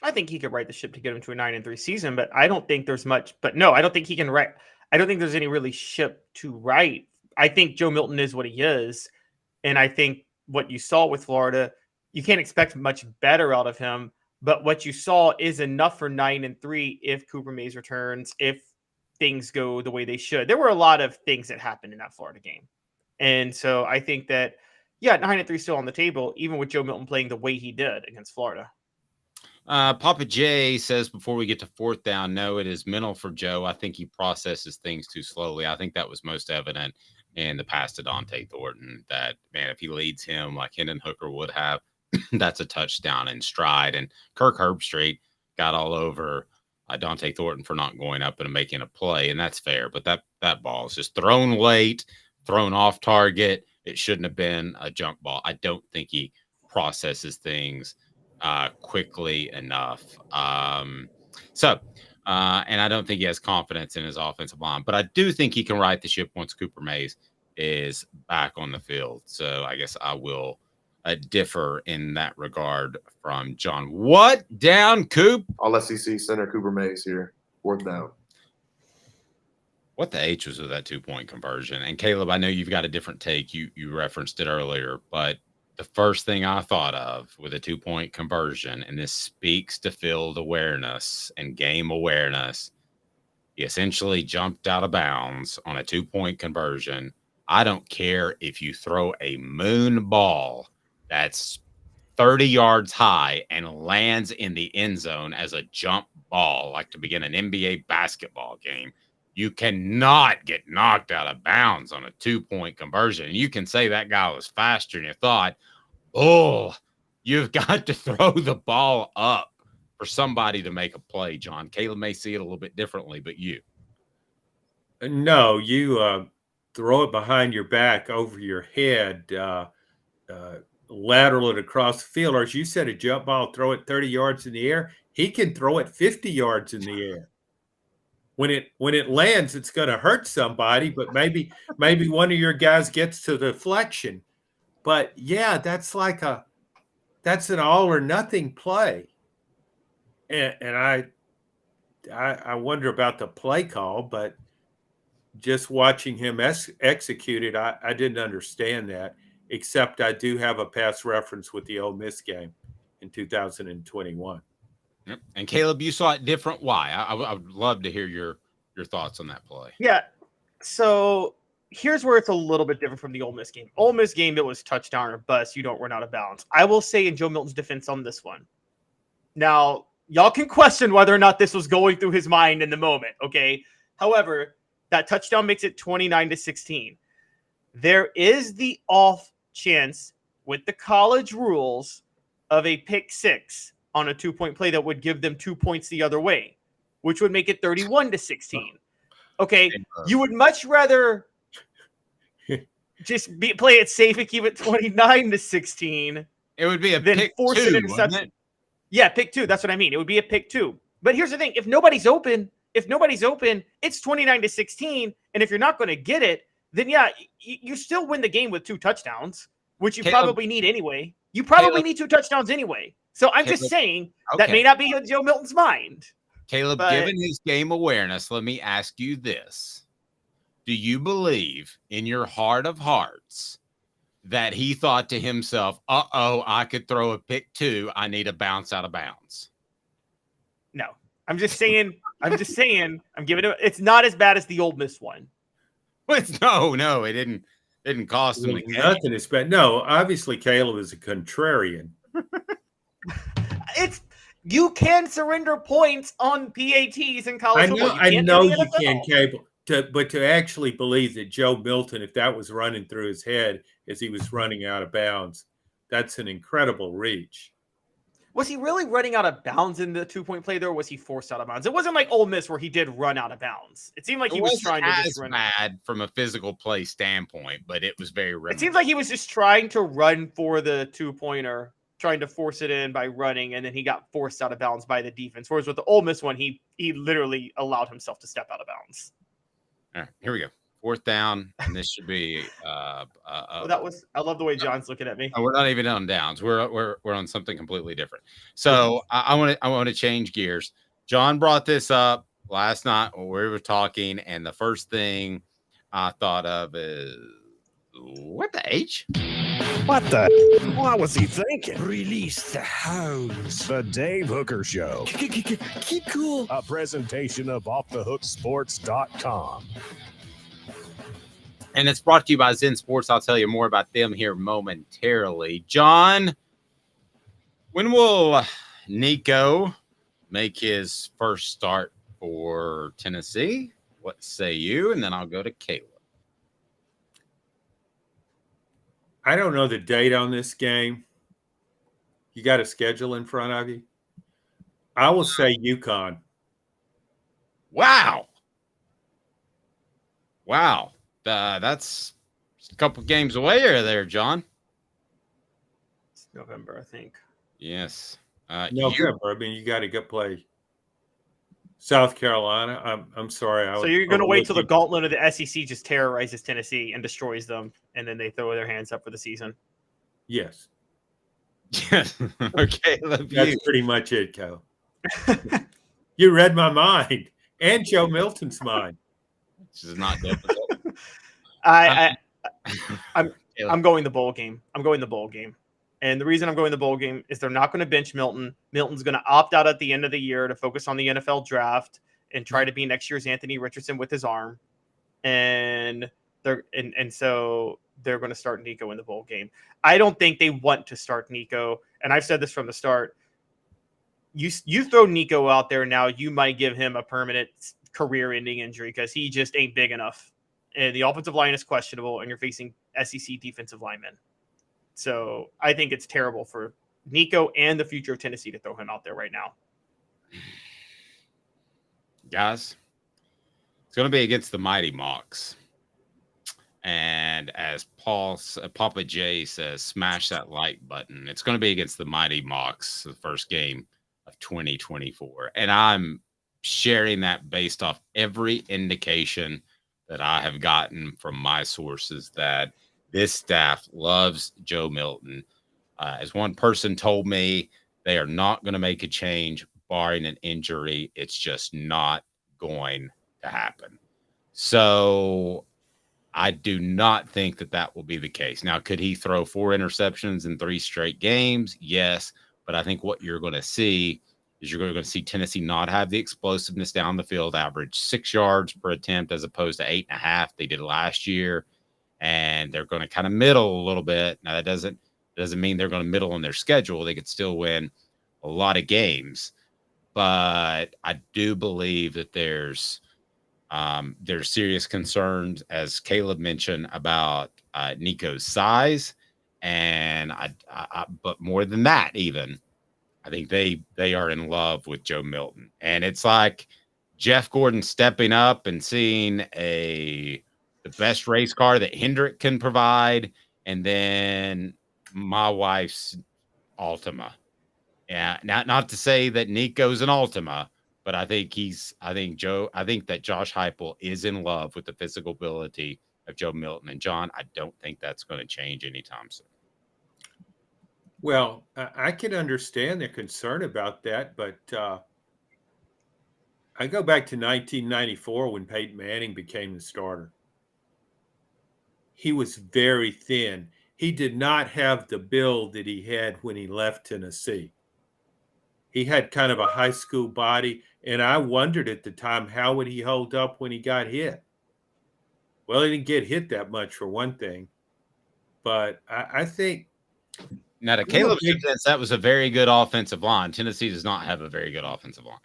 I think he could right the ship to get him to a 9-3 season, but I don't think there's much. But no, I don't think he can right. I don't think there's any really ship to right. I think Joe Milton is what he is, and I think what you saw with Florida, you can't expect much better out of him. But what you saw is enough for 9-3 if Cooper Mays returns, if things go the way they should. There were a lot of things that happened in that Florida game. And so I think that, 9-3 still on the table, even with Joe Milton playing the way he did against Florida. Papa J says before we get to 4th down, no, it is mental for Joe. I think he processes things too slowly. I think that was most evident in the pass to Dante Thornton that, man, if he leads him like Hendon Hooker would have, that's a touchdown in stride. And Kirk Herbstreit got all over Dante Thornton for not going up and making a play, and that's fair. But that ball is just thrown late, thrown off target. It shouldn't have been a jump ball. I don't think he processes things quickly enough. And I don't think he has confidence in his offensive line. But I do think he can right the ship once Cooper Mays is back on the field. So I guess I will differ in that regard from John. What down, Coop? All SEC center Cooper Mays here. 4th down. What the H was with that 2-point conversion? And Caleb, I know you've got a different take. You referenced it earlier, but the first thing I thought of with a 2-point conversion, and this speaks to field awareness and game awareness, he essentially jumped out of bounds on a 2-point conversion. I don't care if you throw a moon ball that's 30 yards high and lands in the end zone as a jump ball, like to begin an NBA basketball game. You cannot get knocked out of bounds on a 2-point conversion. You can say that guy was faster than you thought. Oh, you've got to throw the ball up for somebody to make a play, John. Caleb may see it a little bit differently, but you. No, you throw it behind your back, over your head, lateral it across the field. Or as you said, a jump ball, throw it 30 yards in the air. He can throw it 50 yards in the air. When it lands, it's going to hurt somebody, but maybe one of your guys gets to the deflection. But yeah, that's an all or nothing play. And I wonder about the play call, but just watching him execute it, I didn't understand that, except I do have a past reference with the Ole Miss game in 2021. Yep. And Caleb, you saw it different. Why? I would love to hear your thoughts on that play. Yeah. So here's where it's a little bit different from the Ole Miss game. Ole Miss game, it was touchdown or bust. You don't run out of bounds. I will say in Joe Milton's defense on this one. Now, y'all can question whether or not this was going through his mind in the moment. Okay. However, that touchdown makes it 29-16. There is the off chance with the college rules of a pick six on a 2-point play that would give them 2 points the other way. which would make it 31-16. Okay, you would much rather just play it safe and keep it 29-16. It would be a pick force two, an interception. wouldn't it? Yeah, pick two. That's what I mean. It would be a pick two. But here's the thing: if nobody's open, it's 29-16. And if you're not going to get it, then yeah, you still win the game with 2 touchdowns, which you probably need anyway. You probably need 2 touchdowns anyway. So I'm just saying that may not be in Joe Milton's mind. Caleb, given his game awareness, let me ask you this. Do you believe in your heart of hearts that he thought to himself, I could throw a pick 2. I need a bounce out of bounds? No, I'm just saying, I'm giving it. It's not as bad as the Ole Miss one. No, it didn't cost him nothing is bad. No, obviously Caleb is a contrarian. You can surrender points on PATs in college football. I know you can, Cable. But to actually believe that Joe Milton, if that was running through his head as he was running out of bounds, that's an incredible reach. Was he really running out of bounds in the 2-point play there, or was he forced out of bounds? It wasn't like Ole Miss where he did run out of bounds. It seemed like he was trying to just run. Bad from a physical play standpoint, but it was very reminiscent. It seems like he was just trying to run for the 2-pointer, trying to force it in by running, and then he got forced out of bounds by the defense. Whereas with the Ole Miss one, he literally allowed himself to step out of bounds. All right, here we go. 4th down, and this should be. I love the way John's looking at me. We're not even on downs. We're on something completely different. So I want to change gears. John brought this up last night when we were talking, and the first thing I thought of is, what the H? What the? What was he thinking? Release the hounds. The Dave Hooker Show. Keep cool. A presentation of offthehooksports.com. And it's brought to you by Zen Sports. I'll tell you more about them here momentarily. John, when will Nico make his first start for Tennessee? What say you? And then I'll go to Caleb. I don't know the date on this game. You got a schedule in front of you? I will say UConn. Wow. That's a couple games away there, John. It's November, I think. Yes. November. I mean, you got to go play South Carolina. I'm sorry. So you're going to wait till the gauntlet of the SEC just terrorizes Tennessee and destroys them, and then they throw their hands up for the season? Yes. Yes. Okay. That's pretty much it, Cal. You read my mind and Joe Milton's mind. This is not difficult. I'm going the bowl game. I'm going the bowl game. And the reason I'm going the bowl game is they're not going to bench Milton. Milton's going to opt out at the end of the year to focus on the NFL draft and try to be next year's Anthony Richardson with his arm. And so they're going to start Nico in the bowl game. I don't think they want to start Nico. And I've said this from the start. You throw Nico out there now, you might give him a permanent career-ending injury because he just ain't big enough. And the offensive line is questionable, and you're facing SEC defensive linemen. So I think it's terrible for Nico and the future of Tennessee to throw him out there right now. Guys, it's going to be against the Mighty Mocs. And as Papa J says, smash that like button. It's going to be against the Mighty Mocs, the first game of 2024. And I'm sharing that based off every indication that I have gotten from my sources that this staff loves Joe Milton. As one person told me, they are not going to make a change barring an injury. It's just not going to happen. So I do not think that will be the case. Now, could he throw 4 interceptions in 3 straight games? Yes. But I think what you're going to see is you're going to see Tennessee not have the explosiveness down the field, average 6 yards per attempt as opposed to 8.5 they did last year. And they're going to kind of middle a little bit. Now, that doesn't mean they're going to middle in their schedule. They could still win a lot of games. But I do believe that there's serious concerns, as Caleb mentioned, about Nico's size. And but more than that, even, I think they are in love with Joe Milton. And it's like Jeff Gordon stepping up and seeing the best race car that Hendrick can provide, and then my wife's Altima. Yeah, not to say that Nico's an Altima, but I think that Josh Heupel is in love with the physical ability of Joe Milton. And John, I don't think that's going to change anytime soon. Well, I can understand their concern about that, but I go back to 1994 when Peyton Manning became the starter. He was very thin. He did not have the build that he had when he left Tennessee. He had kind of a high school body, and I wondered at the time, how would he hold up when he got hit? Well, he didn't get hit that much, for one thing. But I think... Now, to Caleb's defense, that was a very good offensive line. Tennessee does not have a very good offensive line.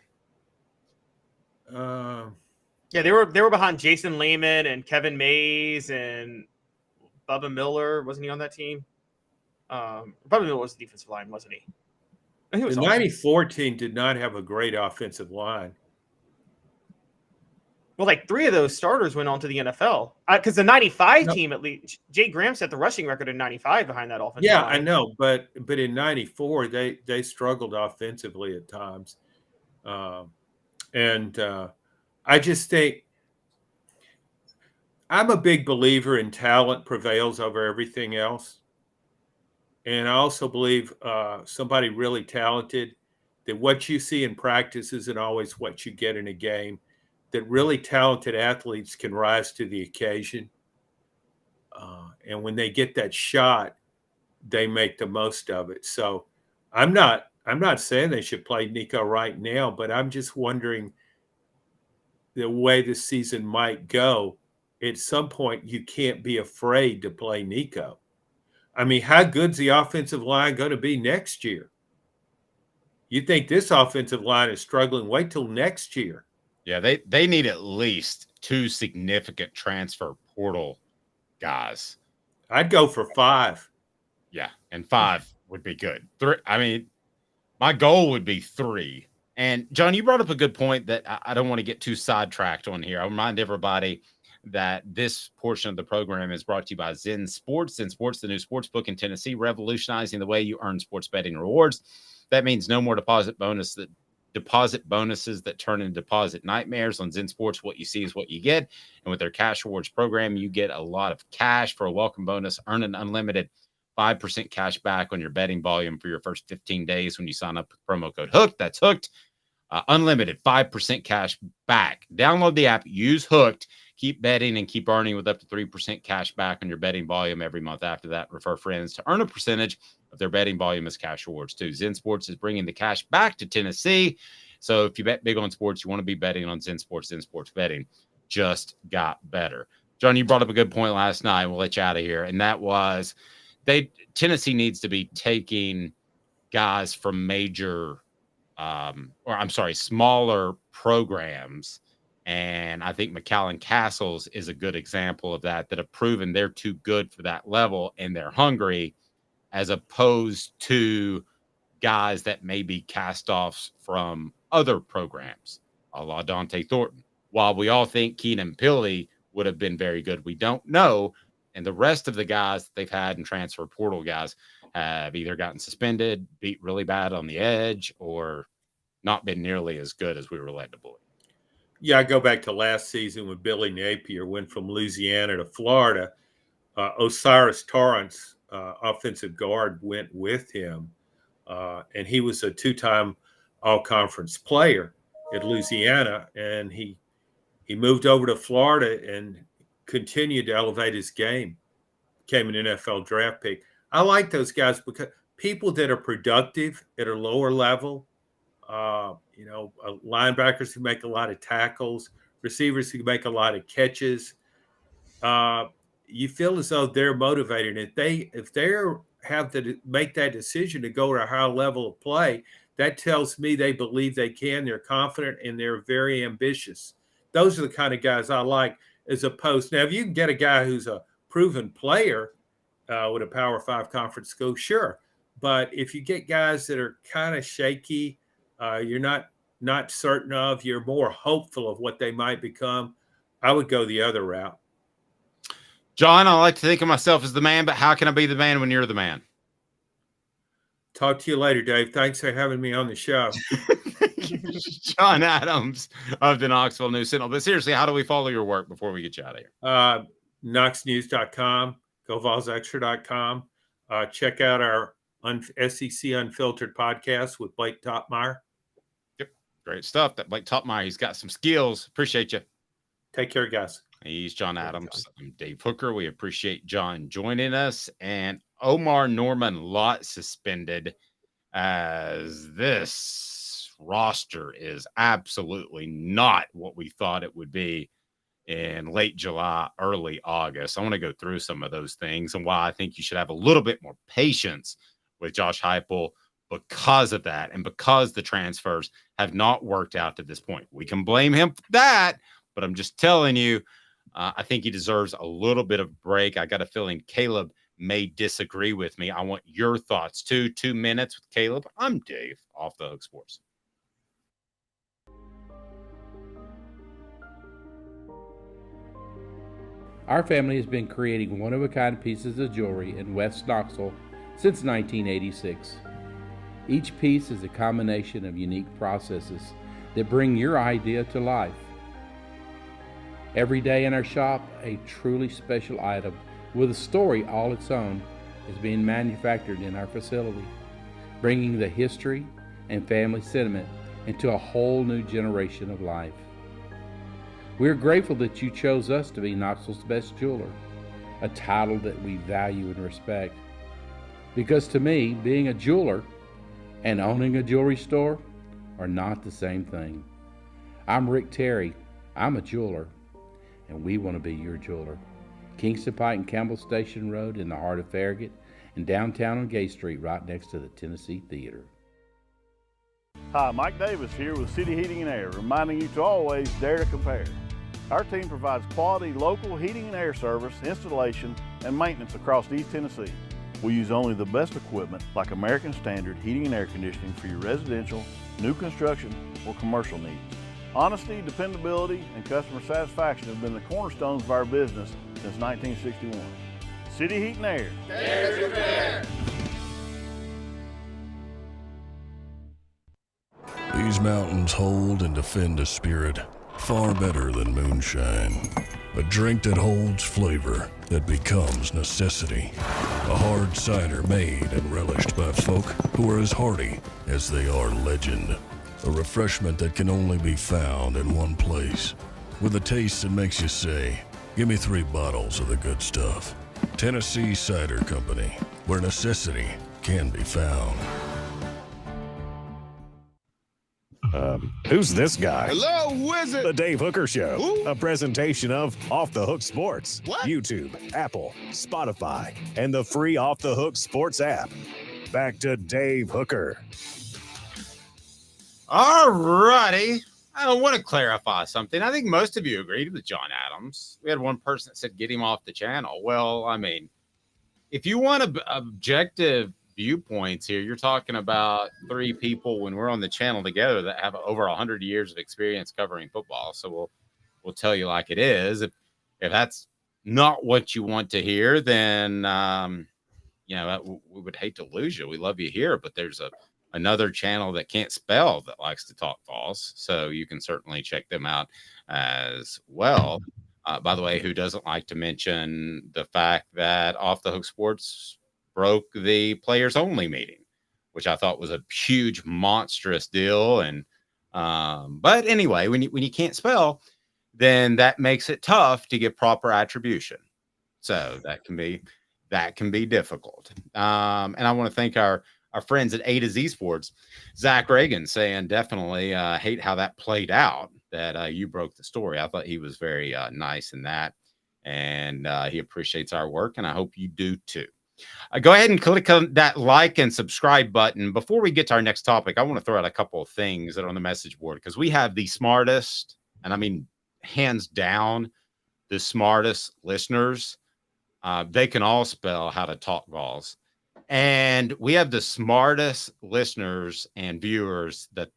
Yeah, they were behind Jason Lehman and Kevin Mays and Bubba Miller. Wasn't he on that team? Bubba Miller was the defensive line, wasn't he? The 94 team did not have a great offensive line. Well, like 3 of those starters went on to the NFL. Because the 95 team, at least, Jay Graham set the rushing record in 95 behind that offensive line. Yeah, I know. But in 94, they struggled offensively at times. I just think I'm a big believer in talent prevails over everything else. And I also believe somebody really talented, that what you see in practice isn't always what you get in a game, that really talented athletes can rise to the occasion. And when they get that shot, they make the most of it. So I'm not saying they should play Nico right now, but I'm just wondering the way the season might go. At some point, you can't be afraid to play Nico. I mean, how good's the offensive line going to be next year? You think this offensive line is struggling? Wait till next year. Yeah, they need at least 2 significant transfer portal guys. I'd go for 5. Yeah, and 5 would be good. 3. I mean, my goal would be 3. And John, you brought up a good point that I don't want to get too sidetracked on here. I'll remind everybody that this portion of the program is brought to you by Zen Sports. Zen Sports, the new sports book in Tennessee, revolutionizing the way you earn sports betting rewards. That means no more deposit bonuses that turn into deposit nightmares. On Zen Sports, what you see is what you get. And with their cash rewards program, you get a lot of cash for a welcome bonus. Earn an unlimited 5% cash back on your betting volume for your first 15 days when you sign up with promo code HOOKED. That's HOOKED. Unlimited 5% cash back. Download the app, use HOOKED. Keep betting and keep earning with up to 3% cash back on your betting volume every month. After that, refer friends to earn a percentage of their betting volume as cash rewards too. Zen Sports is bringing the cash back to Tennessee. So if you bet big on sports, you want to be betting on Zen Sports. Zen Sports betting just got better. John, you brought up a good point last night. We'll let you out of here. And that was Tennessee needs to be taking guys from smaller programs. And I think McAllen Castles is a good example of that have proven they're too good for that level and they're hungry, as opposed to guys that may be cast-offs from other programs, a la Dante Thornton. While we all think Keenan Pilley would have been very good, we don't know. And the rest of the guys that they've had and transfer portal guys have either gotten suspended, beat really bad on the edge, or not been nearly as good as we were led to believe. Yeah, I go back to last season when Billy Napier went from Louisiana to Florida. Osiris Torrance, offensive guard, went with him, and he was a 2-time all-conference player at Louisiana, and he moved over to Florida and continued to elevate his game, became an NFL draft pick. I like those guys because people that are productive at a lower level, linebackers who make a lot of tackles, receivers who make a lot of catches. You feel as though they're motivated. If they have to make that decision to go to a higher level of play, that tells me they believe they can. They're confident and they're very ambitious. Those are the kind of guys I like, as opposed. Now, if you can get a guy who's a proven player with a Power 5 conference school, sure. But if you get guys that are kind of shaky, you're not not certain of, you're more hopeful of what they might become, I would go the other route. John, I like to think of myself as the man, but how can I be the man when you're the man? Talk to you later, Dave. Thanks for having me on the show. John Adams of the Knoxville News Sentinel. But seriously, how do we follow your work before we get you out of here? KnoxNews.com, GoVolsExtra.com. Check out our SEC Unfiltered podcast with Blake Topmeyer. Yep, great stuff. That Blake Topmeyer, he's got some skills. Appreciate you. Take care, guys. He's John Adams. I'm Dave Hooker. We appreciate John joining us. And Omarr Norman-Lott suspended, as this roster is absolutely not what we thought it would be in late July, early August. I want to go through some of those things and why I think you should have a little bit more patience with Josh Heupel because of that and because the transfers have not worked out to this point. We can blame him for that, but I'm just telling you, I think he deserves a little bit of break. I got a feeling Caleb may disagree with me. I want your thoughts too. 2 minutes with Caleb. I'm Dave, Off the Hook Sports. Our family has been creating one-of-a-kind pieces of jewelry in West Knoxville since 1986. Each piece is a combination of unique processes that bring your idea to life. Every day in our shop, a truly special item with a story all its own is being manufactured in our facility, bringing the history and family sentiment into a whole new generation of life. We are grateful that you chose us to be Knoxville's best jeweler, a title that we value and respect. Because to me, being a jeweler and owning a jewelry store are not the same thing. I'm Rick Terry. I'm a jeweler, and we want to be your jeweler. Kingston Pike and Campbell Station Road in the heart of Farragut, and downtown on Gay Street right next to the Tennessee Theater. Hi, Mike Davis here with City Heating and Air, reminding you to always dare to compare. Our team provides quality local heating and air service, installation, and maintenance across East Tennessee. We use only the best equipment like American Standard heating and air conditioning for your residential, new construction, or commercial needs. Honesty, dependability, and customer satisfaction have been the cornerstones of our business since 1961. City Heat and Air. Dare to compare. These mountains hold and defend a spirit far better than moonshine. A drink that holds flavor that becomes necessity. A hard cider made and relished by folk who are as hearty as they are legend. A refreshment that can only be found in one place. With a taste that makes you say, give me 3 bottles of the good stuff. Tennessee Cider Company, where necessity can be found. Who's this guy? Hello, wizard. The Dave Hooker Show, Who? a presentation of Off the Hook Sports. What? YouTube, Apple, Spotify, and the free Off the Hook Sports app. Back to Dave Hooker. All righty. I want to clarify something. I think most of you agreed with John Adams. We had one person that said, get him off the channel. Well, I mean, if you want objective viewpoints here, you're talking about 3 people when we're on the channel together that have over 100 years of experience covering football. So we'll tell you like it is. If that's not what you want to hear, then we would hate to lose you. We love you here, but there's another channel that can't spell that likes to talk Vols, so you can certainly check them out as well. By the way, who doesn't like to mention the fact that Off the Hook Sports broke the players only meeting, which I thought was a huge, monstrous deal. And but anyway, when you can't spell, then that makes it tough to get proper attribution. So that can be difficult. And I want to thank our friends at A to Z Sports, Zach Reagan, saying definitely hate how that played out, that you broke the story. I thought he was very nice in that, and he appreciates our work, and I hope you do too. Go ahead and click on that like and subscribe button. Before we get to our next topic, I want to throw out a couple of things that are on the message board, because we have the smartest, and I mean hands down, the smartest listeners. They can all spell how to talk Vols. And we have the smartest listeners and viewers that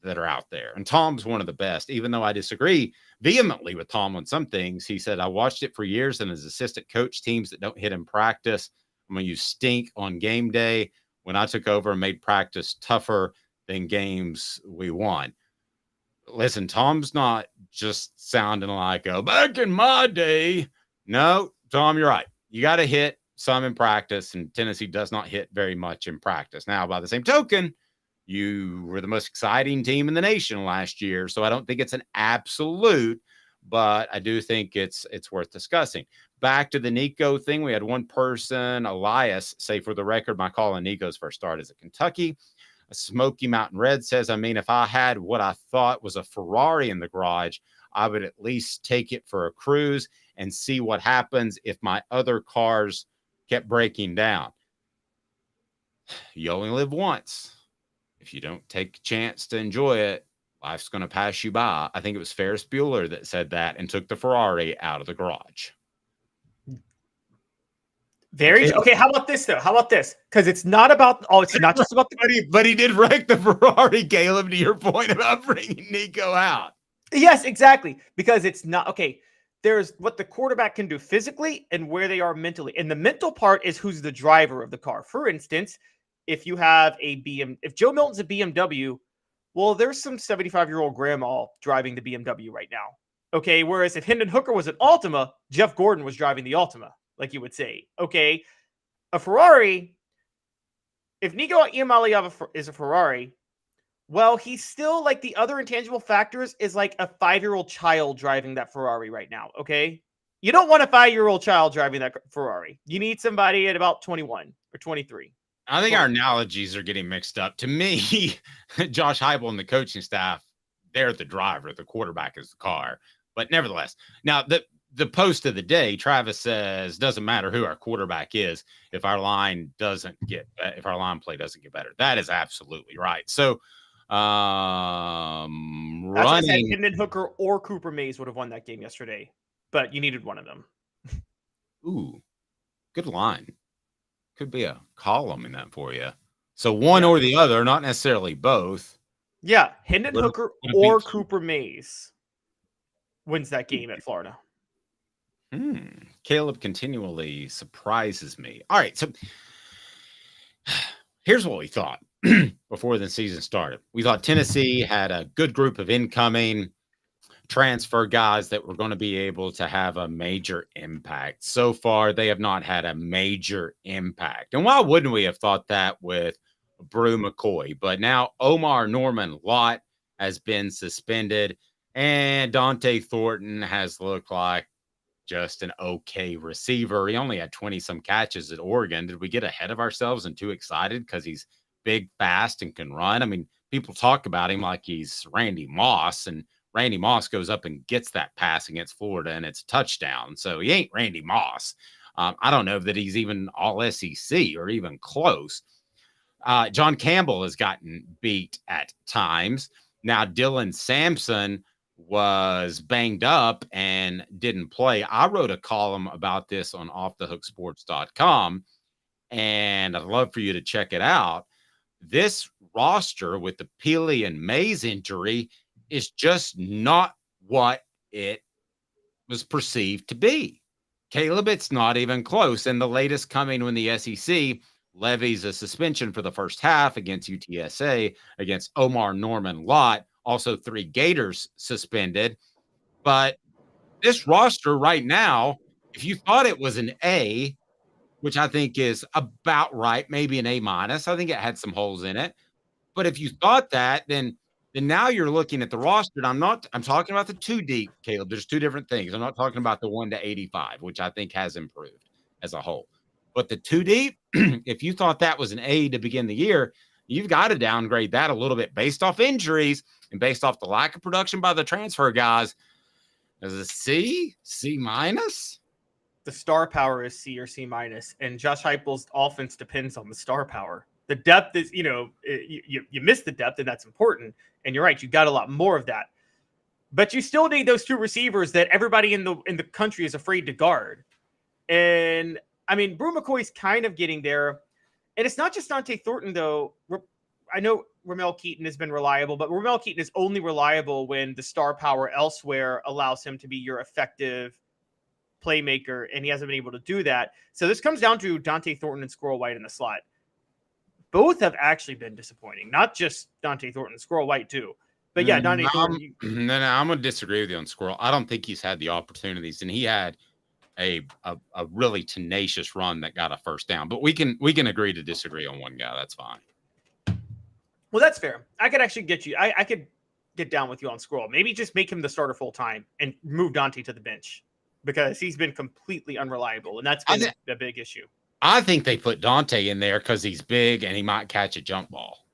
that are out there. And Tom's one of the best, even though I disagree vehemently with Tom on some things. He said, I watched it for years, and as assistant coach, teams that don't hit in practice, I mean, you stink on game day. When I took over and made practice tougher than games we won. Listen, Tom's not just sounding like, oh, back in my day. No, Tom, you're right. You got to hit some in practice, and Tennessee does not hit very much in practice. Now, by the same token, you were the most exciting team in the nation last year, so I don't think it's an absolute, but I do think it's worth discussing. Back to the Nico thing, we had one person, Elias, say, for the record, my call on Nico's first start is at Kentucky. A Smoky Mountain Red says, I mean, if I had what I thought was a Ferrari in the garage, I would at least take it for a cruise and see what happens if my other cars kept breaking down. You only live once. If you don't take a chance to enjoy it, life's going to pass you by. I think it was Ferris Bueller that said that and took the Ferrari out of the garage. Very okay. How about this though? How about this? Because it's not about. Oh, it's not just about the. But he did wreck the Ferrari, Caleb. To your point about bringing Nico out. Yes, exactly. Because it's not okay. There's what the quarterback can do physically and where they are mentally, and the mental part is who's the driver of the car. For instance, if you have if Joe Milton's a BMW, well, there's some 75-year-old grandma driving the BMW right now. Okay, whereas if Hendon Hooker was an Altima, Jeff Gordon was driving the Altima. Like you would say, okay, a Ferrari, if Nico Iamalaeva is a Ferrari, well, he's still like the other intangible factors is like a 5-year-old child driving that Ferrari right now, okay? You don't want a 5-year-old child driving that Ferrari. You need somebody at about 21 or 23. I think our analogies are getting mixed up. To me, Josh Heupel and the coaching staff, they're the driver. The quarterback is the car. But nevertheless, now the post of the day, Travis says, doesn't matter who our quarterback is if our line play doesn't get better. That is absolutely right. So, running Hendon Hooker or Cooper Mays would have won that game yesterday, but you needed one of them. Ooh, good line. Could be a column in that for you. So one or the other, not necessarily both. Yeah, Hendon Hooker or Cooper Mays wins that game at Florida. Caleb continually surprises me. All right, so here's what we thought before the season started. We thought Tennessee had a good group of incoming transfer guys that were going to be able to have a major impact. So far, they have not had a major impact. And why wouldn't we have thought that with Brew McCoy? But now Omarr Norman-Lott has been suspended, and Dante Thornton has looked like just an okay receiver. He only had 20-some catches at Oregon. Did we get ahead of ourselves and too excited because he's big, fast, and can run? I mean, people talk about him like he's Randy Moss, and Randy Moss goes up and gets that pass against Florida, and it's a touchdown. So he ain't Randy Moss. I don't know that he's even all SEC or even close. John Campbell has gotten beat at times. Now, Dylan Sampson was banged up and didn't play. I wrote a column about this on offthehooksports.com, and I'd love for you to check it out. This roster with the Peely and Mays injury is just not what it was perceived to be. Caleb, it's not even close. And the latest coming when the SEC levies a suspension for the first half against UTSA, against Omarr Norman-Lott, also 3 Gators suspended. But this roster right now, if you thought it was an A, which I think is about right, maybe an A-, I think it had some holes in it. But if you thought that, then now you're looking at the roster. And I'm talking about the 2 deep, Caleb. There's 2 different things. I'm not talking about the 1 to 85, which I think has improved as a whole. But the 2 deep, if you thought that was an A to begin the year, you've got to downgrade that a little bit based off injuries and based off the lack of production by the transfer guys. As a C? C-? The star power is C or C-, and Josh Heupel's offense depends on the star power. The depth is, you miss the depth, and that's important. And you're right, you got a lot more of that. But you still need those 2 receivers that everybody in the country is afraid to guard. And I mean, Brew McCoy's kind of getting there. And it's not just Dante Thornton, though. I know Ramel Keaton has been reliable, but Ramel Keaton is only reliable when the star power elsewhere allows him to be your effective playmaker, and he hasn't been able to do that. So this comes down to Dante Thornton and Squirrel White in the slot. Both have actually been disappointing, not just Dante Thornton, Squirrel White too. But yeah, Dante Thornton. No, I'm going to disagree with you on Squirrel. I don't think he's had the opportunities, and he had a really tenacious run that got a first down. But we can agree to disagree on one guy. That's fine. Well, that's fair. I could actually get you. I could get down with you on Squirrel. Maybe just make him the starter full time and move Dante to the bench because he's been completely unreliable, and that's been a big issue. I think they put Dante in there because he's big and he might catch a jump ball.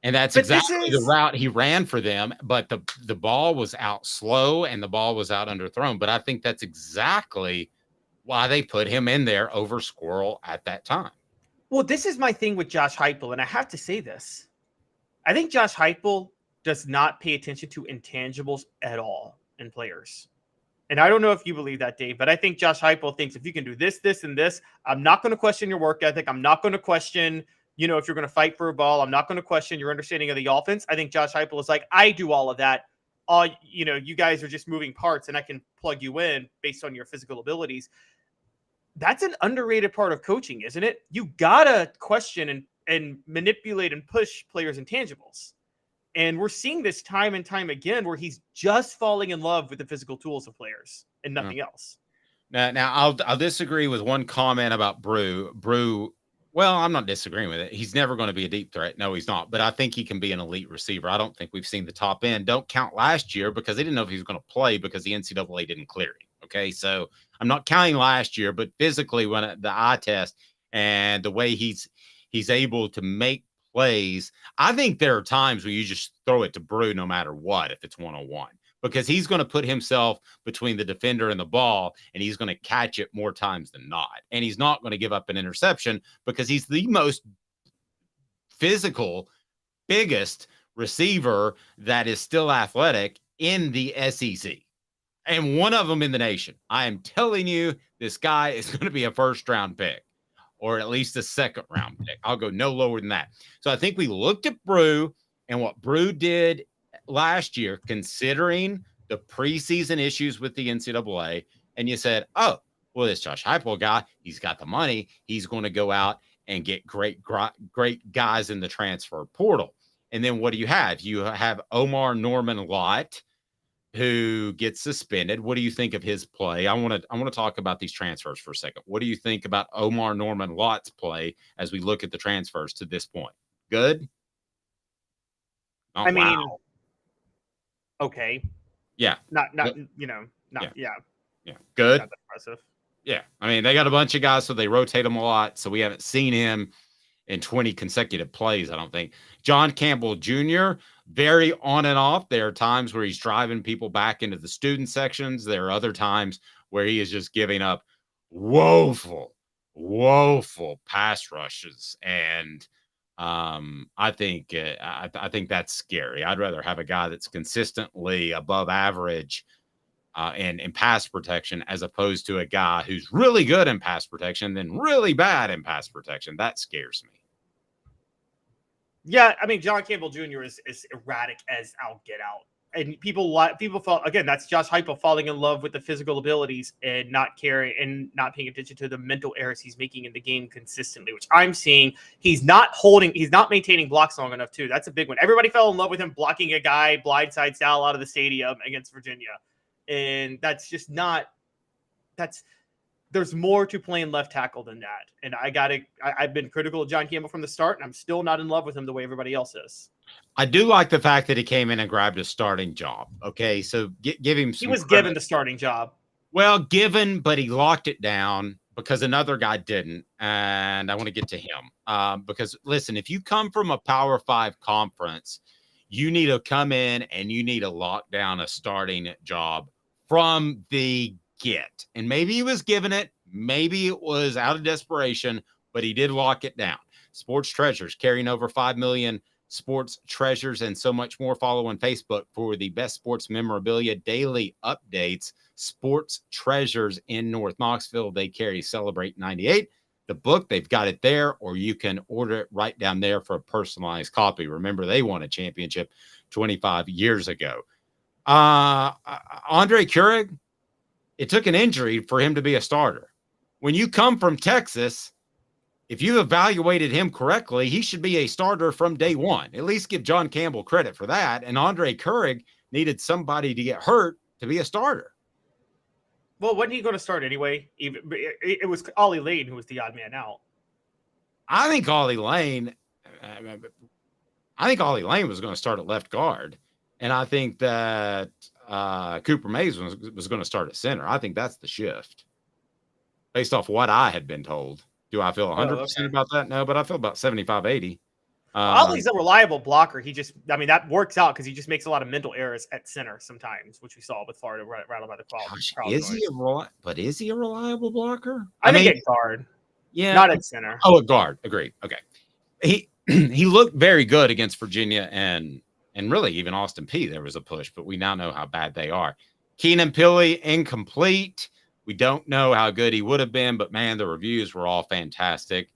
And that's exactly the route he ran for them. But the ball was out slow and the ball was out underthrown. But I think that's exactly why they put him in there over Squirrel at that time. Well, this is my thing with Josh Heupel, and I have to say this. I think Josh Heupel does not pay attention to intangibles at all in players. And I don't know if you believe that, Dave, but I think Josh Heupel thinks if you can do this, this, and this, I'm not going to question your work ethic. I'm not going to question, if you're going to fight for a ball. I'm not going to question your understanding of the offense. I think Josh Heupel is like, I do all of that. You guys are just moving parts, and I can plug you in based on your physical abilities. That's an underrated part of coaching, isn't it? You got to question and manipulate and push players' intangibles. And we're seeing this time and time again where he's just falling in love with the physical tools of players and nothing else. Now I'll disagree with one comment about Brew. Well, I'm not disagreeing with it. He's never going to be a deep threat. No, he's not. But I think he can be an elite receiver. I don't think we've seen the top end. Don't count last year because they didn't know if he was going to play because the NCAA didn't clear him. Okay, so I'm not counting last year, but physically when the eye test and the way he's able to make plays, I think there are times where you just throw it to Brew no matter what if it's one-on-one because he's going to put himself between the defender and the ball and he's going to catch it more times than not. And he's not going to give up an interception because he's the most physical, biggest receiver that is still athletic in the SEC. And one of them in the nation. I am telling you, this guy is going to be a first-round pick. Or at least a second-round pick. I'll go no lower than that. So I think we looked at Brew and what Brew did last year, considering the preseason issues with the NCAA, and you said, oh, well, this Josh Heupel guy, he's got the money. He's going to go out and get great guys in the transfer portal. And then what do you have? You have Omarr Norman-Lott, who gets suspended. What do you think of his play? I want to talk about these transfers for a second. What do you think about Omarr Norman-Lott's play as we look at the transfers to this point? Good? Oh, Okay. Yeah. Yeah. Good. Not that impressive. Yeah. I mean, they got a bunch of guys, so they rotate them a lot. So we haven't seen him in 20 consecutive plays, I don't think. John Campbell Jr., very on and off. There are times where he's driving people back into the student sections. There are other times where he is just giving up woeful pass rushes. And I think that's scary. I'd rather have a guy that's consistently above average in pass protection as opposed to a guy who's really good in pass protection then really bad in pass protection. That scares me. Yeah, I mean, John Campbell Jr. is erratic as I'll get out. And people fall, again, that's Josh Heupel falling in love with the physical abilities and not caring and not paying attention to the mental errors he's making in the game consistently, which I'm seeing he's not maintaining blocks long enough too. That's a big one. Everybody fell in love with him blocking a guy blindside style out of the stadium against Virginia. And that's just not, there's more to playing left tackle than that. And I've been critical of John Campbell from the start, and I'm still not in love with him the way everybody else is. I do like the fact that he came in and grabbed a starting job. Okay, so give him some He was credit. given the starting job. Well, given, but he locked it down because another guy didn't. And I want to get to him. Because, listen, if you come from a Power 5 conference, you need to come in and you need to lock down a starting job from the get. And maybe he was given it. Maybe it was out of desperation, but he did lock it down. Sports Treasures carrying over 5 million sports treasures and so much more. Follow on Facebook for the best sports memorabilia daily updates. Sports Treasures in North Knoxville. They carry Celebrate 98, the book. They've got it there, or you can order it right down there for a personalized copy. Remember, they won a championship 25 years ago. Andre Keurig, it took an injury for him to be a starter. When you come from Texas, if you evaluated him correctly, he should be a starter from day one. At least give John Campbell credit for that. And Andre Keurig needed somebody to get hurt to be a starter. Well, wasn't he going to start anyway? It was Ollie Lane who was the odd man out. I think Ollie Lane was going to start at left guard. And I think that Cooper Mays was going to start at center. I think that's the shift based off what I had been told. Do I feel 100% about that? No, but I feel about 75, 80. Ollie's a reliable blocker. That works out because he just makes a lot of mental errors at center sometimes, which we saw with Florida right by the crowd. Is he a reliable blocker? I think at guard. Yeah. Not at center. Oh, at guard. Agreed. Okay. He looked very good against Virginia and really even Austin Peay. There was a push, but we now know how bad they are. Keenan Pili, incomplete. We don't know how good he would have been, but man, the reviews were all fantastic.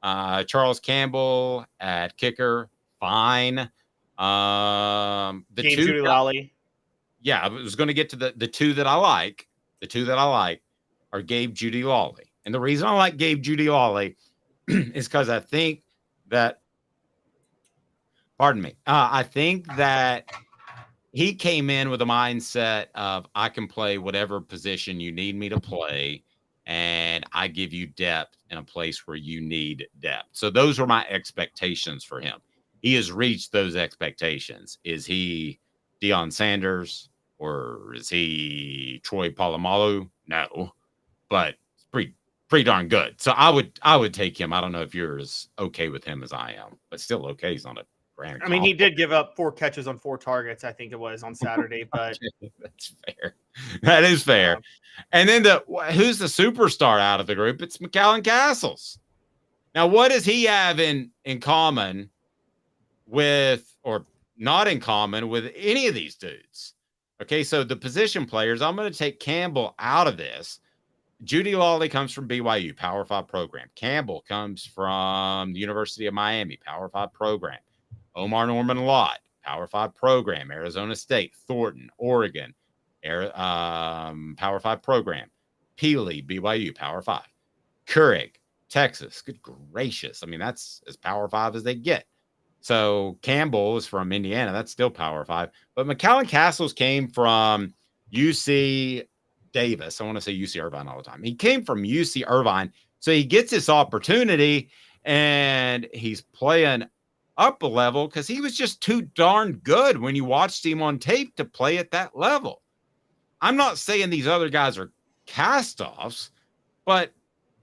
Charles Campbell at kicker, fine. Judy Lally. Yeah, I was going to get to the two that I like. The two that I like are Gabe Judy Lawley. And the reason I like Gabe Judy Lawley is because I think that, I think that he came in with a mindset of I can play whatever position you need me to play, and I give you depth in a place where you need depth. So those were my expectations for him. He has reached those expectations. Is he Deion Sanders or is he Troy Polamalu? No, but it's pretty darn good. So I would take him. I don't know if you're as okay with him as I am, but still okay. He's on a grand. He did give up 4 catches on 4 targets, I think it was, on Saturday, but that's fair. That is fair. And then who's the superstar out of the group? It's McCallan Castles. Now, what does he have in common with, or not in common with, any of these dudes? Okay, so the position players, I'm going to take Campbell out of this. Judy Lawley comes from BYU, Power 5 program. Campbell comes from the University of Miami, Power 5 program. Omarr Norman-Lott, Power 5 program. Arizona State, Thornton, Oregon, Power 5 program. Pili, BYU, Power 5. Keurig, Texas. Good gracious. That's as Power 5 as they get. So Campbell is from Indiana. That's still Power 5. But McCallan Castles came from UC Davis. I want to say UC Irvine all the time. He came from UC Irvine. So he gets this opportunity, and he's playing up a level because he was just too darn good when you watched him on tape to play at that level. I'm not saying these other guys are cast-offs, but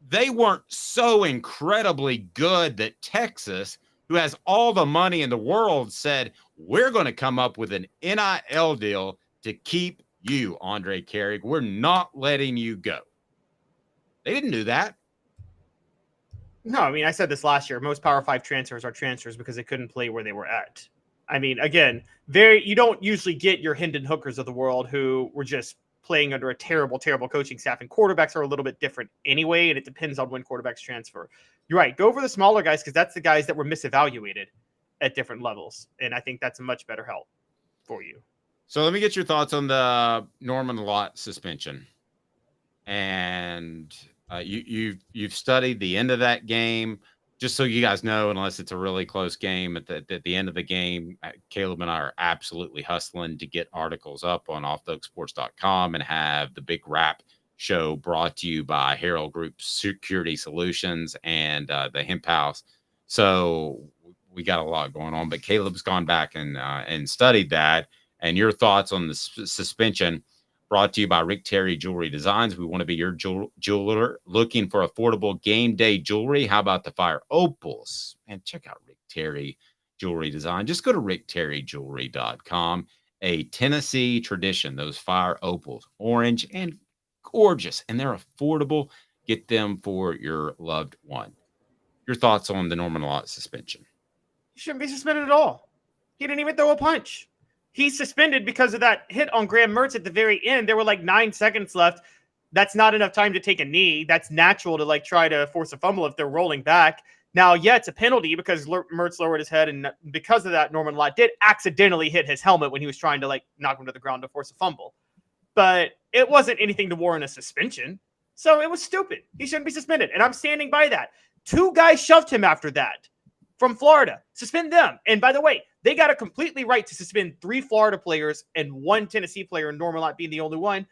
they weren't so incredibly good that Texas, who has all the money in the world, said, we're going to come up with an NIL deal to keep you, Andre Keurig. We're not letting you go. They didn't do that. No, I said this last year. Most Power 5 transfers are transfers because they couldn't play where they were at. Again, you don't usually get your Hendon Hookers of the world who were just playing under a terrible, terrible coaching staff. And quarterbacks are a little bit different anyway, and it depends on when quarterbacks transfer. You're right. Go for the smaller guys because that's the guys that were misevaluated at different levels. And I think that's a much better help for you. So let me get your thoughts on the Norman-Lott suspension. And you've studied the end of that game. Just so you guys know, unless it's a really close game, at the end of the game, Caleb and I are absolutely hustling to get articles up on offthehooksports.com and have the big wrap show brought to you by Herald Group Security Solutions and the Hemp House. So we got a lot going on, but Caleb's gone back and studied that. And your thoughts on the suspension, brought to you by Rick Terry Jewelry Designs. We want to be your jeweler looking for affordable game day jewelry. How about the Fire Opals? And check out Rick Terry Jewelry Design. Just go to rickterryjewelry.com. A Tennessee tradition, those Fire Opals, orange and gorgeous, and they're affordable. Get them for your loved one. Your thoughts on the Norman-Lott suspension? He shouldn't be suspended at all. He didn't even throw a punch. He's suspended because of that hit on Graham Mertz at the very end. There were like 9 seconds left. That's not enough time to take a knee. That's natural to like try to force a fumble if they're rolling back. Now, yeah, it's a penalty because Mertz lowered his head, and because of that, Norman-Lott did accidentally hit his helmet when he was trying to like knock him to the ground to force a fumble. But it wasn't anything to warrant a suspension. So it was stupid. He shouldn't be suspended. And I'm standing by that. 2 guys shoved him after that from Florida. Suspend them. And by the way, they got a completely right to suspend 3 Florida players and 1 Tennessee player, and Norman-Lott being the only one.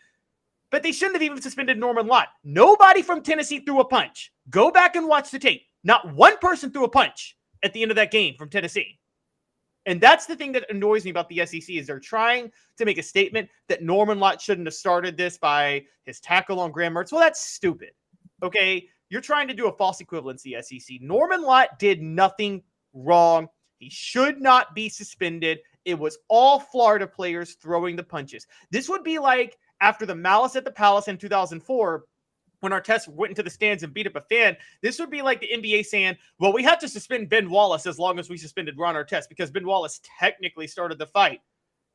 But they shouldn't have even suspended Norman-Lott. Nobody from Tennessee threw a punch. Go back and watch the tape. Not one person threw a punch at the end of that game from Tennessee. And that's the thing that annoys me about the SEC is they're trying to make a statement that Norman-Lott shouldn't have started this by his tackle on Graham Mertz. Well, that's stupid. Okay? You're trying to do a false equivalency, SEC. Norman-Lott did nothing wrong. He should not be suspended. It was all Florida players throwing the punches. This would be like after the Malice at the Palace in 2004, when Artest went into the stands and beat up a fan. This would be like the NBA saying, well, we have to suspend Ben Wallace as long as we suspended Ron Artest because Ben Wallace technically started the fight.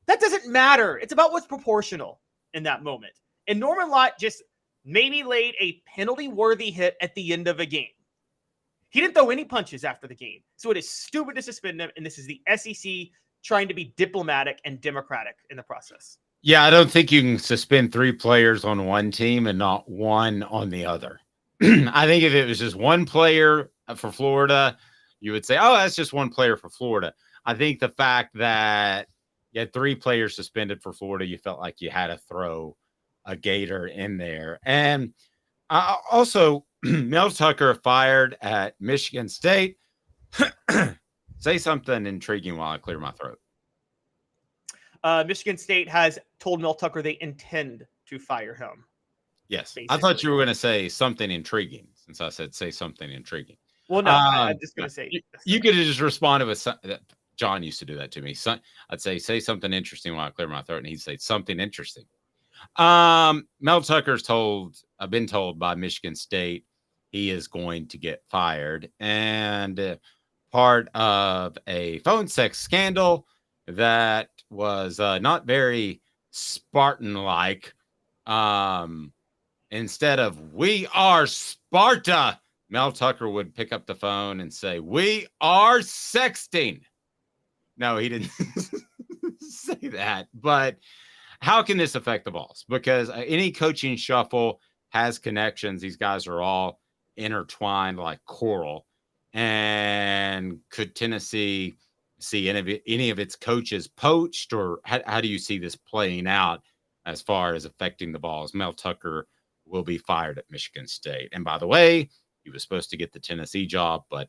That doesn't matter. It's about what's proportional in that moment. And Norman-Lott just maybe laid a penalty-worthy hit at the end of a game. He didn't throw any punches after the game. So it is stupid to suspend him, and this is the SEC trying to be diplomatic and democratic in the process. Yeah, I don't think you can suspend 3 players on one team and not one on the other. I think if it was just one player for Florida, you would say, oh, that's just one player for Florida. I think the fact that you had 3 players suspended for Florida, you felt like you had to throw a Gator in there. And also, Mel Tucker fired at Michigan State. Say something intriguing while I clear my throat. Michigan State has told Mel Tucker they intend to fire him. Yes. Basically. I thought you were going to say something intriguing since I said say something intriguing. Well, no, I'm just going to say. You could have just responded with something. John used to do that to me. I'd say something interesting while I clear my throat, and he'd say something interesting. Mel Tucker's been told by Michigan State he is going to get fired. And part of a phone sex scandal that was not very Spartan-like. Instead of "we are Sparta," Mel Tucker would pick up the phone and say, "we are sexting." No, he didn't say that. But how can this affect the Vols? Because any coaching shuffle has connections. These guys are all intertwined like coral. And could Tennessee see any of its coaches poached, or how do you see this playing out as far as affecting the Vols? Mel Tucker will be fired at Michigan State. And by the way, he was supposed to get the Tennessee job, but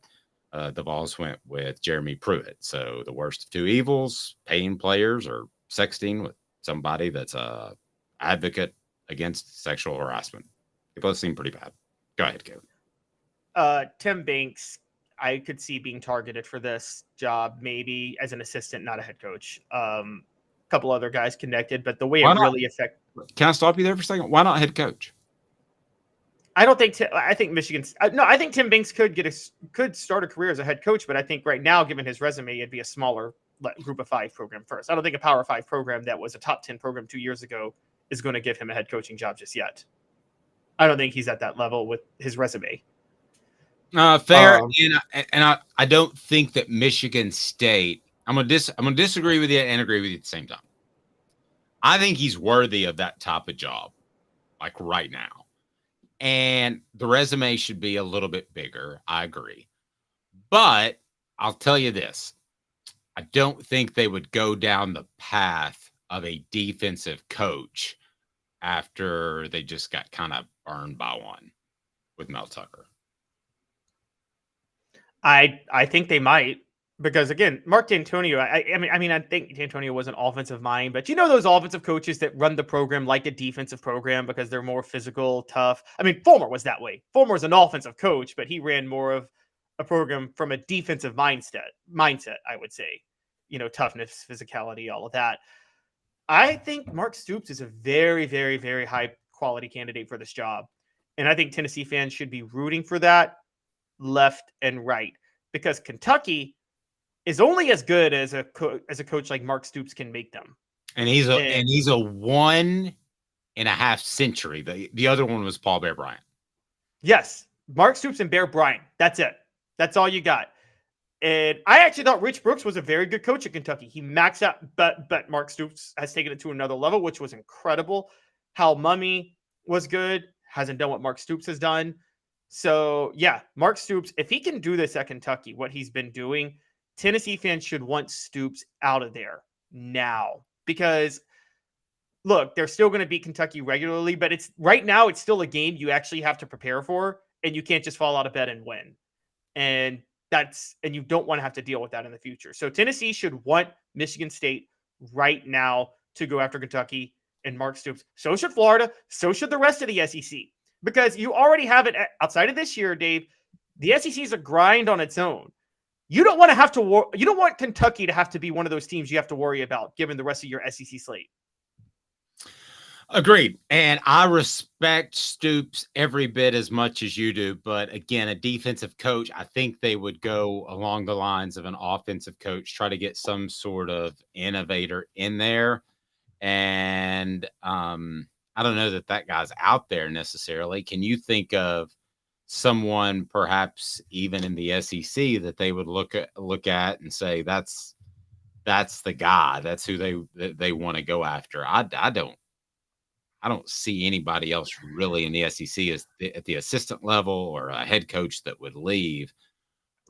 the Vols went with Jeremy Pruitt. So the worst of 2 evils, paying players or sexting with somebody that's a advocate against sexual harassment. They both seem pretty bad. Go ahead, Kevin. Tim Banks, I could see being targeted for this job, maybe as an assistant, not a head coach. A couple other guys connected, but the way it really affects. Can I stop you there for a second? Why not head coach? I don't think. I think Michigan's. No, I think Tim Banks could start a career as a head coach, but I think right now, given his resume, it'd be a smaller Group of 5 program first. I don't think a Power 5 program that was a top 10 program 2 years ago is going to give him a head coaching job just yet. I don't think he's at that level with his resume. Fair, and I don't think that Michigan State. I'm gonna disagree with you and agree with you at the same time. I think he's worthy of that type of job, like right now. And the resume should be a little bit bigger. I agree, but I'll tell you this: I don't think they would go down the path of a defensive coach after they just got kind of burned by one with Mel Tucker. I think they might, because again, Mark D'Antonio, I think D'Antonio was an offensive mind, but you know those offensive coaches that run the program like a defensive program because they're more physical, tough. I mean, Fulmer was that way. Fulmer's an offensive coach, but he ran more of a program from a defensive mindset, I would say. You know, toughness, physicality, all of that. I think Mark Stoops is a very, very, very high quality candidate for this job. And I think Tennessee fans should be rooting for that left and right, because Kentucky is only as good as a coach like Mark Stoops can make them. And he's a one in a half century. The other one was Paul Bear Bryant. Yes, Mark Stoops and Bear Bryant. That's it. That's all you got. And I actually thought Rich Brooks was a very good coach at Kentucky. He maxed out, but Mark Stoops has taken it to another level, which was incredible. Hal Mummy was good, hasn't done what Mark Stoops has done. So, yeah, Mark Stoops, if he can do this at Kentucky, what he's been doing, Tennessee fans should want Stoops out of there now. Because, look, they're still going to beat Kentucky regularly, but right now it's still a game you actually have to prepare for, and you can't just fall out of bed and win. And you don't want to have to deal with that in the future. So Tennessee should want Michigan State right now to go after Kentucky and Mark Stoops. So should Florida. So should the rest of the SEC. Because you already have it outside of this year, Dave. The SEC is a grind on its own. You don't want to have to you don't want Kentucky to have to be one of those teams you have to worry about given the rest of your SEC slate. Agreed. And I respect Stoops every bit as much as you do. But again, a defensive coach, I think they would go along the lines of an offensive coach, try to get some sort of innovator in there. And I don't know that guy's out there necessarily. Can you think of someone perhaps even in the SEC that they would look at and say, that's the guy, that's who they want to go after? I don't see anybody else really in the SEC at the assistant level or a head coach that would leave.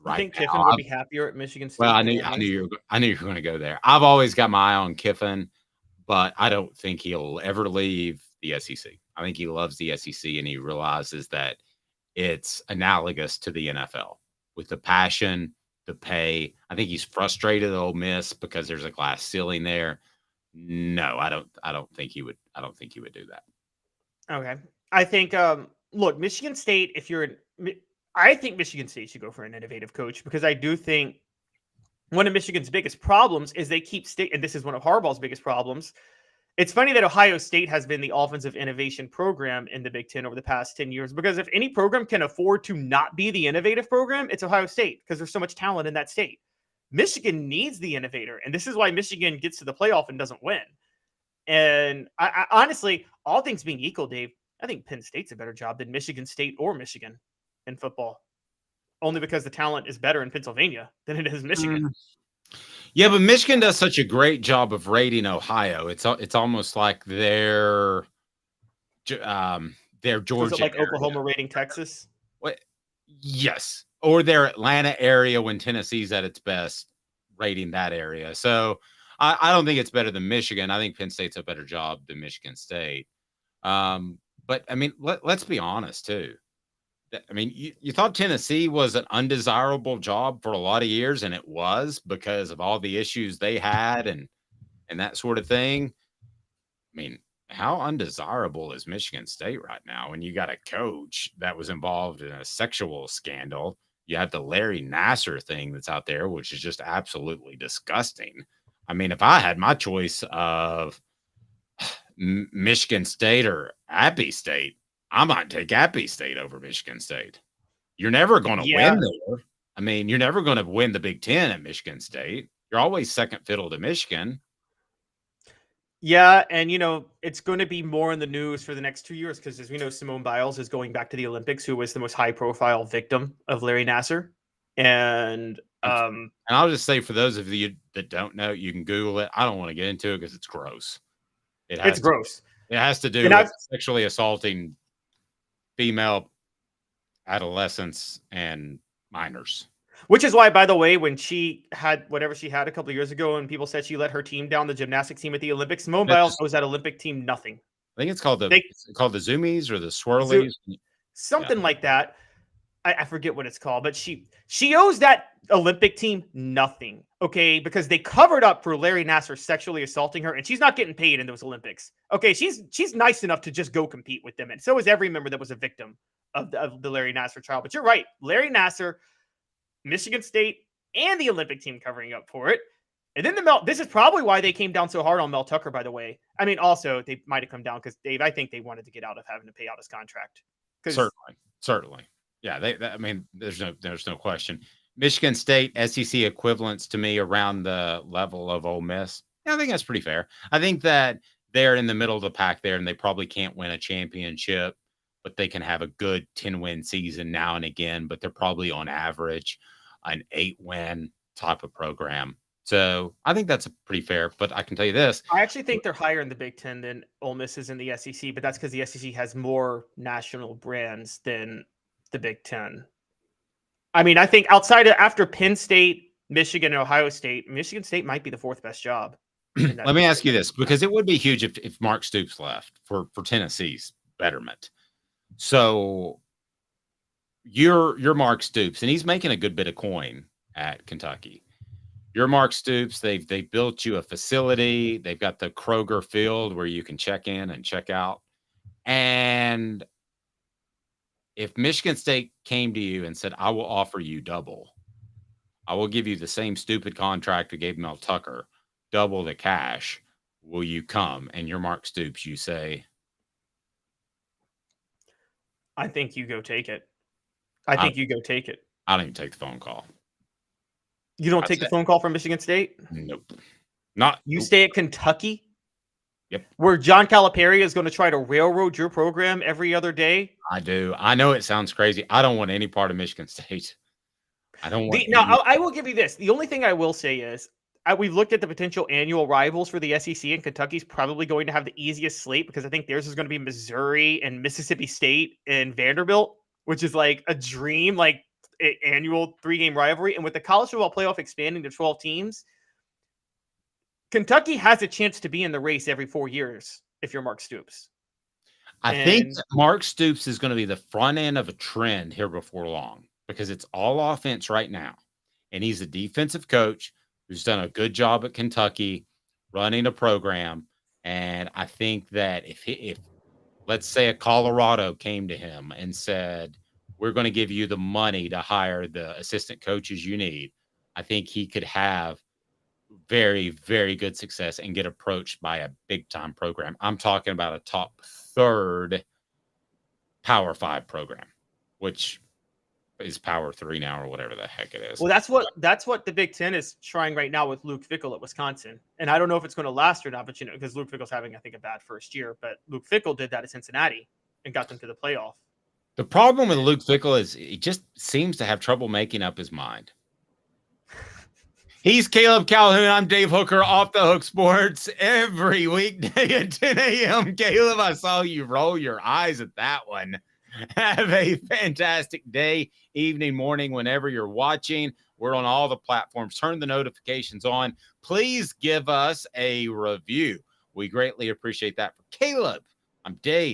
I think Kiffin would be happier at Michigan State. Well, I knew you were going to go there. I've always got my eye on Kiffin, but I don't think he'll ever leave the SEC. I think he loves the SEC and he realizes that it's analogous to the NFL with the passion, the pay. I think he's frustrated at Ole Miss because there's a glass ceiling there. No, I don't think he would do that. Okay. I think look, Michigan State, I think Michigan State should go for an innovative coach because I do think one of Michigan's biggest problems is they keep and this is one of Harbaugh's biggest problems. It's funny that Ohio State has been the offensive innovation program in the Big Ten over the past 10 years, because if any program can afford to not be the innovative program, it's Ohio State, because there's so much talent in that state. Michigan needs the innovator, and this is why Michigan gets to the playoff and doesn't win. And I honestly, all things being equal, Dave, I think Penn State's a better job than Michigan State or Michigan in football, only because the talent is better in Pennsylvania than it is Michigan. Yeah, but Michigan does such a great job of rating Ohio. It's almost like their Georgia, is it like area. Oklahoma rating Texas. What? Yes, or their Atlanta area when Tennessee's at its best, rating that area. So I don't think it's better than Michigan. I think Penn State's a better job than Michigan State. But I mean, let's be honest too. I mean, you thought Tennessee was an undesirable job for a lot of years, and it was because of all the issues they had and that sort of thing. I mean, how undesirable is Michigan State right now when you got a coach that was involved in a sexual scandal? You have the Larry Nassar thing that's out there, which is just absolutely disgusting. I mean, if I had my choice of Michigan State or Appy State, I might take Appy State over Michigan State. You're never going to win there. I mean, you're never going to win the Big Ten at Michigan State. You're always second fiddle to Michigan. Yeah, and, it's going to be more in the news for the next 2 years because, as we know, Simone Biles is going back to the Olympics, who was the most high-profile victim of Larry Nassar. And I'll just say, for those of you that don't know, you can Google it. I don't want to get into it because it's gross. It's gross. It has to do with sexually assaulting female adolescents and minors. Which is why, by the way, when she had whatever she had a couple of years ago and people said she let her team down, the gymnastics team at the Olympics, Simone Biles owes that Olympic team nothing. I think it's called the Zoomies or the Swirlies. Something like that. I forget what it's called, but she owes that Olympic team nothing, okay? Because they covered up for Larry Nassar sexually assaulting her, and she's not getting paid in those Olympics. Okay, she's nice enough to just go compete with them, and so is every member that was a victim of the Larry Nassar trial. But you're right, Larry Nassar, Michigan State, and the Olympic team covering up for it. And then this is probably why they came down so hard on Mel Tucker, by the way. I mean, also, they might have come down because, Dave, I think they wanted to get out of having to pay out his contract. Certainly. Yeah, I mean, there's no question. Michigan State, SEC equivalents to me around the level of Ole Miss. Yeah, I think that's pretty fair. I think that they're in the middle of the pack there, and they probably can't win a championship, but they can have a good 10-win season now and again, but they're probably on average an 8-win type of program. So I think that's pretty fair, but I can tell you this. I actually think they're higher in the Big Ten than Ole Miss is in the SEC, but that's because the SEC has more national brands than the Big Ten. I mean, I think after Penn State, Michigan, and Ohio State, Michigan State might be the 4th best job. Let me ask you this, because it would be huge if Mark Stoops left for Tennessee's betterment. So you're Mark Stoops, and he's making a good bit of coin at Kentucky. You're Mark Stoops. They've built you a facility. They've got the Kroger Field where you can check in and check out. And if Michigan State came to you and said, I will offer you double, I will give you the same stupid contract we gave Mel Tucker, double the cash, will you come? And you're Mark Stoops, you say, I think you go take it. I think you go take it. I don't even take the phone call. You don't take the phone call from Michigan State? Nope. You stay at Kentucky? Yep. Where John Calipari is going to try to railroad your program every other day? I do. I know it sounds crazy. I don't want any part of Michigan State. I don't want. I will give you this. The only thing I will say is we've looked at the potential annual rivals for the SEC, and Kentucky's probably going to have the easiest slate because I think theirs is going to be Missouri and Mississippi State and Vanderbilt, which is like a dream, like annual 3-game rivalry. And with the college football playoff expanding to 12 teams, Kentucky has a chance to be in the race every 4 years if you're Mark Stoops. I think Mark Stoops is going to be the front end of a trend here before long because it's all offense right now. And he's a defensive coach who's done a good job at Kentucky running a program. And I think that if let's say a Colorado came to him and said, we're going to give you the money to hire the assistant coaches you need, I think he could have very, very good success and get approached by a big-time program. I'm talking about a top 3rd Power 5 program, which is Power 3 now or whatever the heck it is. Well, that's what the Big Ten is trying right now with Luke Fickell at Wisconsin. And I don't know if it's going to last or not, but because Luke Fickell's having, I think, a bad first year. But Luke Fickell did that at Cincinnati and got them to the playoff. The problem with Luke Fickell is he just seems to have trouble making up his mind. He's Caleb Calhoun. I'm Dave Hooker, Off the Hook Sports, every weekday at 10 a.m. Caleb, I saw you roll your eyes at that one. Have a fantastic day, evening, morning, whenever you're watching. We're on all the platforms. Turn the notifications on. Please give us a review. We greatly appreciate that. For Caleb, I'm Dave.